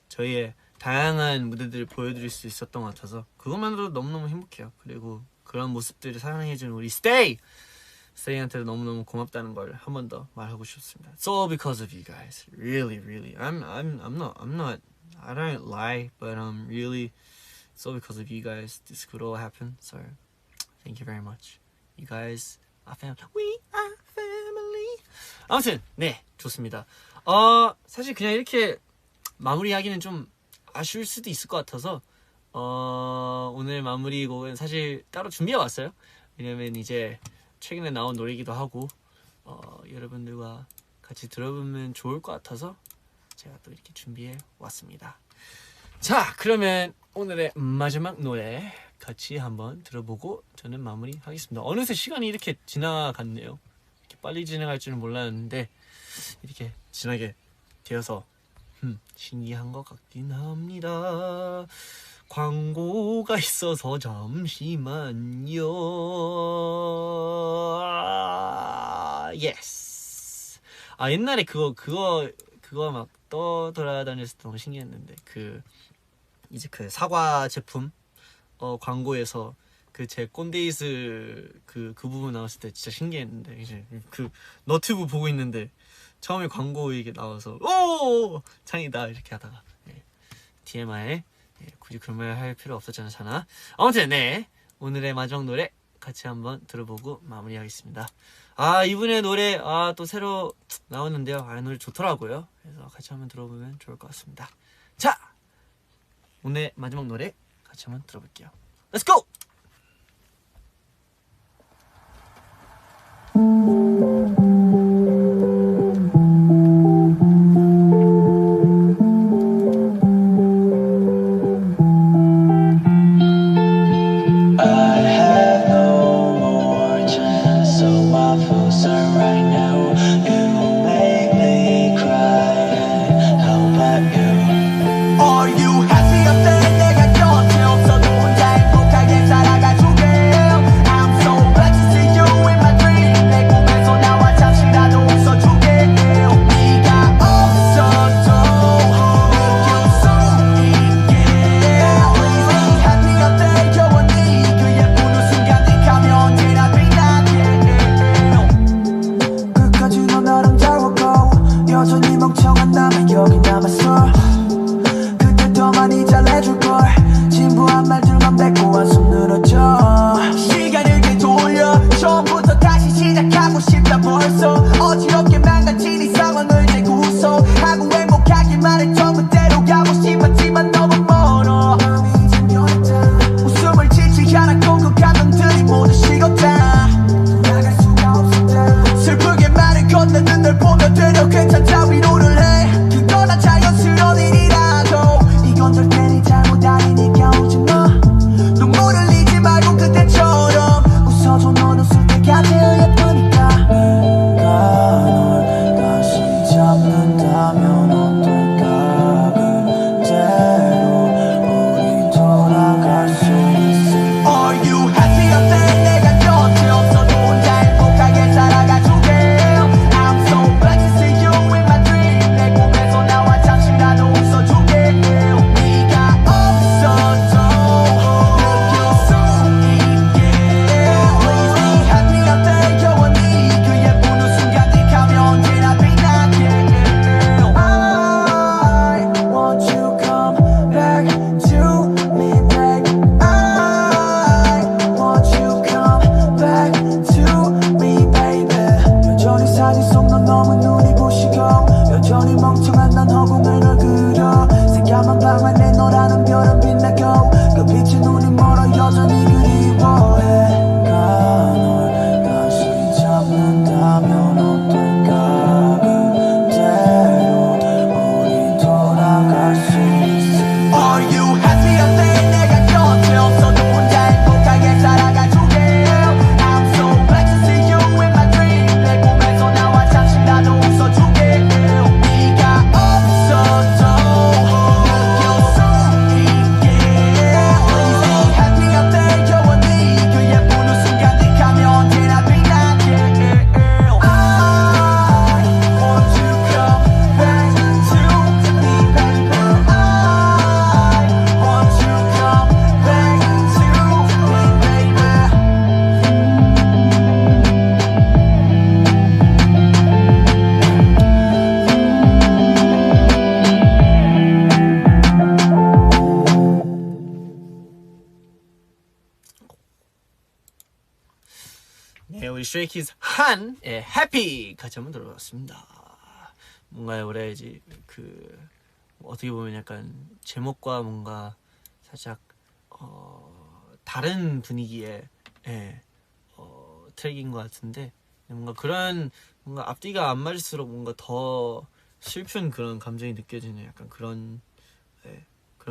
저희의 다양한 무대들을 보여드릴 수 있었던 것 같아서 그것만으로도 너무너무 행복해요. 그리고 그런 모습들을 사랑해준 우리 스테이한테도 너무너무 고맙다는 걸 한 번 더 말하고 싶습니다. It's all because of you guys. Really. I'm not I don't lie, but really it's all because of you guys. This could all happen. So thank you very much. You guys are family. We are family. 아무튼 네 좋습니다. 사실 그냥 이렇게 마무리하기는 좀 아쉬울 수도 있을 것 같아서 오늘 마무리 곡은 사실 따로 준비해 왔어요. 왜냐면 이제 최근에 나온 노래이기도 하고 여러분들과 같이 들어보면 좋을 것 같아서 제가 또 이렇게 준비해 왔습니다. 자 그러면 오늘의 마지막 노래 같이 한번 들어보고 저는 마무리하겠습니다. 어느새 시간이 이렇게 지나갔네요. 이렇게 빨리 지나갈 줄은 몰랐는데 이렇게 지나게 되어서 신기한 것 같긴 합니다. 광고가 있어서 잠시만요. 예스. 옛날에 그거 막 떠돌아다녔을 때 너무 신기했는데 이제 그 사과 제품 광고에서 그 제 꼰데이스 그 부분 나왔을 때 진짜 신기했는데 이제 그 너튜브 보고 있는데 처음에 광고 이게 나와서 오 창이다 이렇게 하다가 TMI 굳이 그런 말 할 필요 없었잖아. 아무튼 네 오늘의 마지막 노래 같이 한번 들어보고 마무리하겠습니다. 이분의 노래 또 새로 나왔는데요. 노래 좋더라고요. 그래서 같이 한번 들어보면 좋을 것 같습니다. 자 오늘 마지막 노래 같이 한번 들어볼게요. Let's go! Are you happy? 어때 내가 곁에 없어도 혼자 행복하게 살아 네, 우리 스트레이키즈 한의 해피 같이 한번 들어봤습니다. 뭔가 원래 이제 그 어떻게 보면 약간 제목과 뭔가 살짝 다른 분위기의 트랙인 것 같은데 뭔가 그런 뭔가 앞뒤가 안 맞을수록 뭔가 더 슬픈 그런 감정이 느껴지는 약간 그런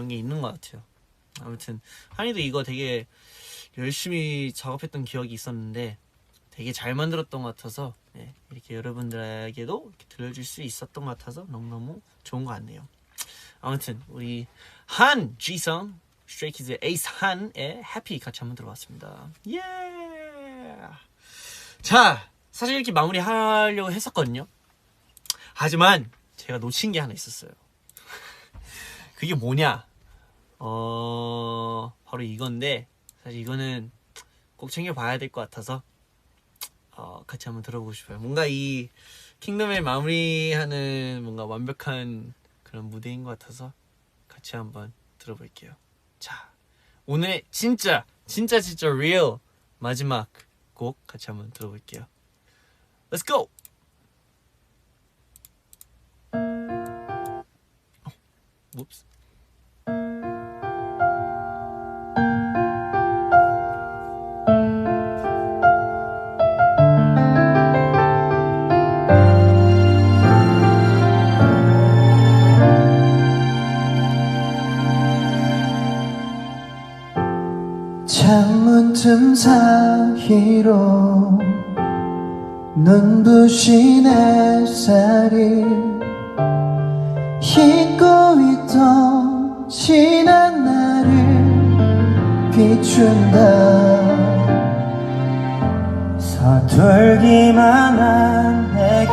게 있는 것 같아요. 아무튼 한이도 이거 되게 열심히 작업했던 기억이 있었는데 되게 잘 만들었던 것 같아서 이렇게 여러분들에게도 이렇게 들려줄 수 있었던 것 같아서 너무너무 좋은 것 같네요. 아무튼 우리 한 G성 스트레이키즈의 에이스 한의 해피 같이 한번 들어봤습니다. 예. 자, 사실 이렇게 마무리하려고 했었거든요. 하지만 제가 놓친 게 하나 있었어요. 그게 뭐냐? 바로 이건데 사실 이거는 꼭 챙겨봐야 될 것 같아서 같이 한번 들어보고 싶어요. 뭔가 이 킹덤을 마무리하는 뭔가 완벽한 그런 무대인 것 같아서 같이 한번 들어볼게요. 자, 오늘의 진짜 real 마지막 곡 같이 한번 들어볼게요. Let's go! Whoops. 창문 틈 사이로 눈부신 햇살이 잊고 있던 지난 날을 비춘다. 서툴기만 한 내게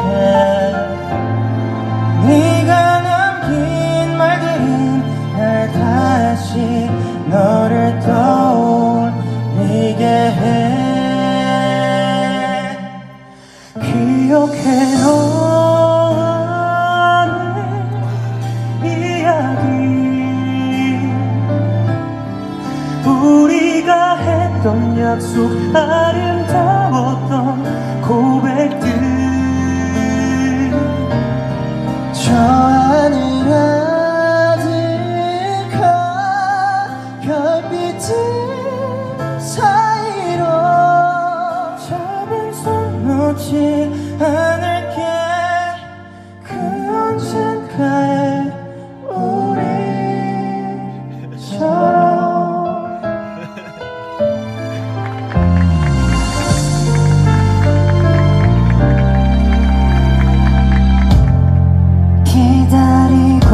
네가 남긴 말들은 날 다시 너를 떠올리게 해. 기억해 너와의 이야기, 우리가 했던 약속, 아름다웠던 고백들. 저 하늘 아득한 별빛들 사이로 잡은 손 놓지 않을게. 그 언젠가의 우리처럼. 기다리고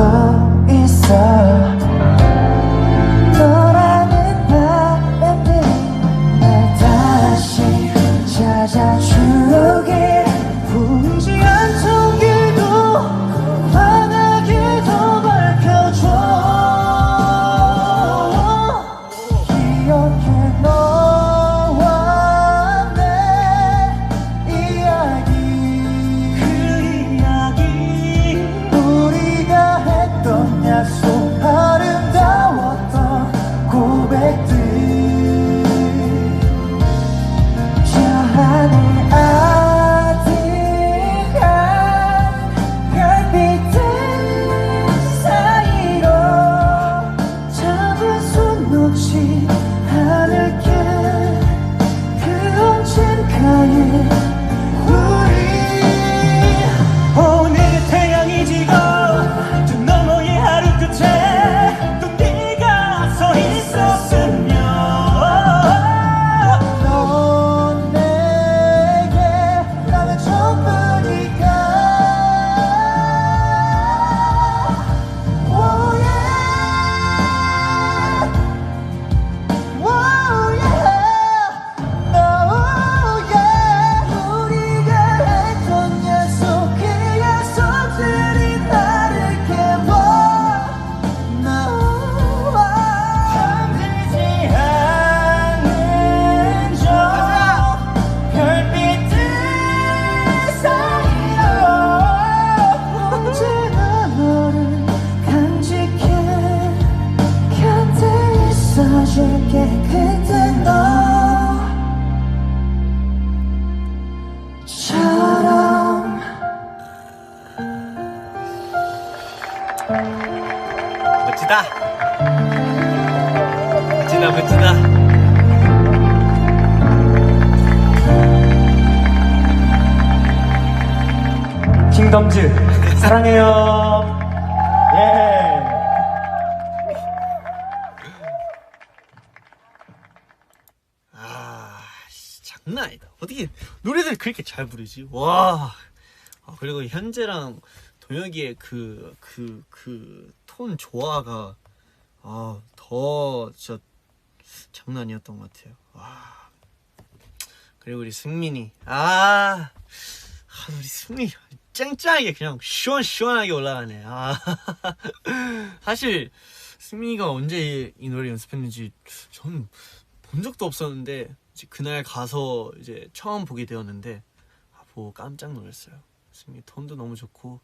멋지다. 킹덤즈 사랑해요. 예. 장난 아니다. 어떻게 노래들 그렇게 잘 부르지? 와. 그리고 현재랑 동혁이의 그 톤 조화가 더 진짜 장난 아니었던 것 같아요. 와. 그리고 우리 승민이 우리 승민이 짱짱하게 그냥 시원시원하게 올라가네. 사실 승민이가 언제 이 노래 연습했는지 저는 본 적도 없었는데 이제 그날 가서 이제 처음 보게 되었는데 보고 깜짝 놀랐어요. 승민이 톤도 너무 좋고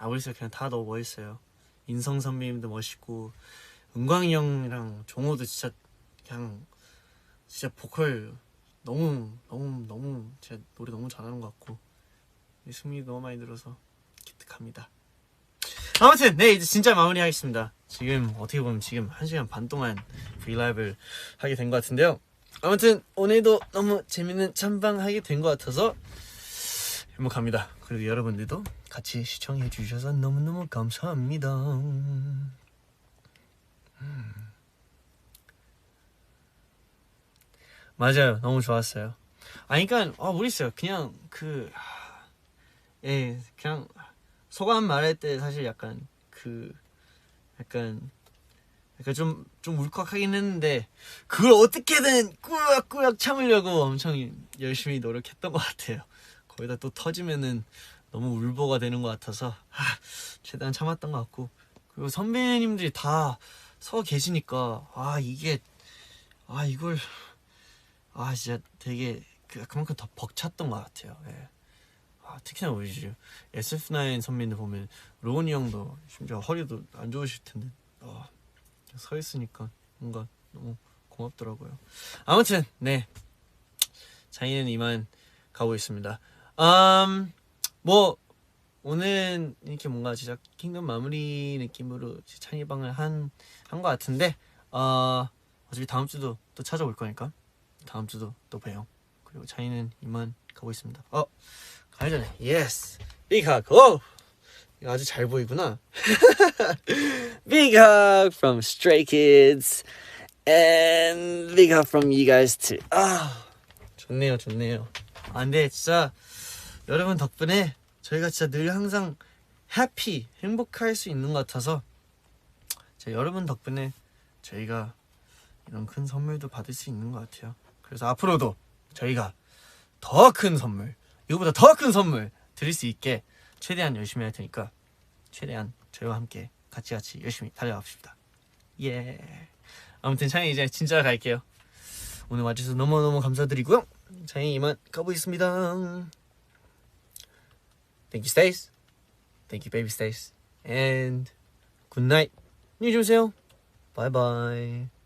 모르겠어요. 그냥 다 너무 멋있어요. 인성 선배님도 멋있고 은광이 형이랑 종호도 진짜 그냥 진짜 보컬 너무 진짜 노래 너무 잘하는 것 같고 승민이 너무 많이 들어서 기특합니다. 아무튼 네 이제 진짜 마무리하겠습니다. 지금 어떻게 보면 지금 1시간 반 동안 브이라이브를 하게 된 것 같은데요. 아무튼 오늘도 너무 재밌는 참방하게 된 것 같아서 행복합니다. 그리고 여러분들도 같이 시청해 주셔서 너무너무 감사합니다. 맞아요. 너무 좋았어요. 그러니까 모르겠어요. 그냥 그냥 소감 말할 때 사실 약간 좀 울컥하긴 했는데 그걸 어떻게든 꾸역꾸역 참으려고 엄청 열심히 노력했던 것 같아요. 거기다 또 터지면은 너무 울보가 되는 것 같아서 최대한 참았던 것 같고 그리고 선배님들이 다 서 계시니까 이걸 진짜 되게 그만큼 더 벅찼던 것 같아요. 예. 특히나 우리 SF9 선배님들 보면 로운이 형도 심지어 허리도 안 좋으실 텐데 서 있으니까 뭔가 너무 고맙더라고요. 아무튼 네 자이는 이만 가고 있습니다. 뭐 오늘 이렇게 뭔가 진짜 킹덤 마무리 느낌으로 찬이방을 한 것 같은데 어차피 다음 주도 또 찾아올 거니까 다음 주도 또 봬요. 그리고 자이는 이만 가고 있습니다. 가기 전에 예스 빅 hug. 이거 아주 잘 보이구나. Big hug from Stray Kids and big hug from you guys too. 좋네요. 근데 진짜 여러분 덕분에 저희가 진짜 늘 항상 해피 행복할 수 있는 것 같아서 여러분 덕분에 저희가 이런 큰 선물도 받을 수 있는 것 같아요. 그래서 앞으로도 저희가 더 큰 선물, 이거보다 더 큰 선물 드릴 수 있게 최대한 열심히 할 테니까 최대한 저희와 함께 같이 열심히 달려갑시다. 예. 아무튼 찬이 이제 진짜 갈게요. 오늘 와주셔서 너무너무 감사드리고요. 찬이 이만 가보겠습니다. Thank you, Stace. Thank you, baby Stace. And good night. 안녕히 주무세요. Bye bye.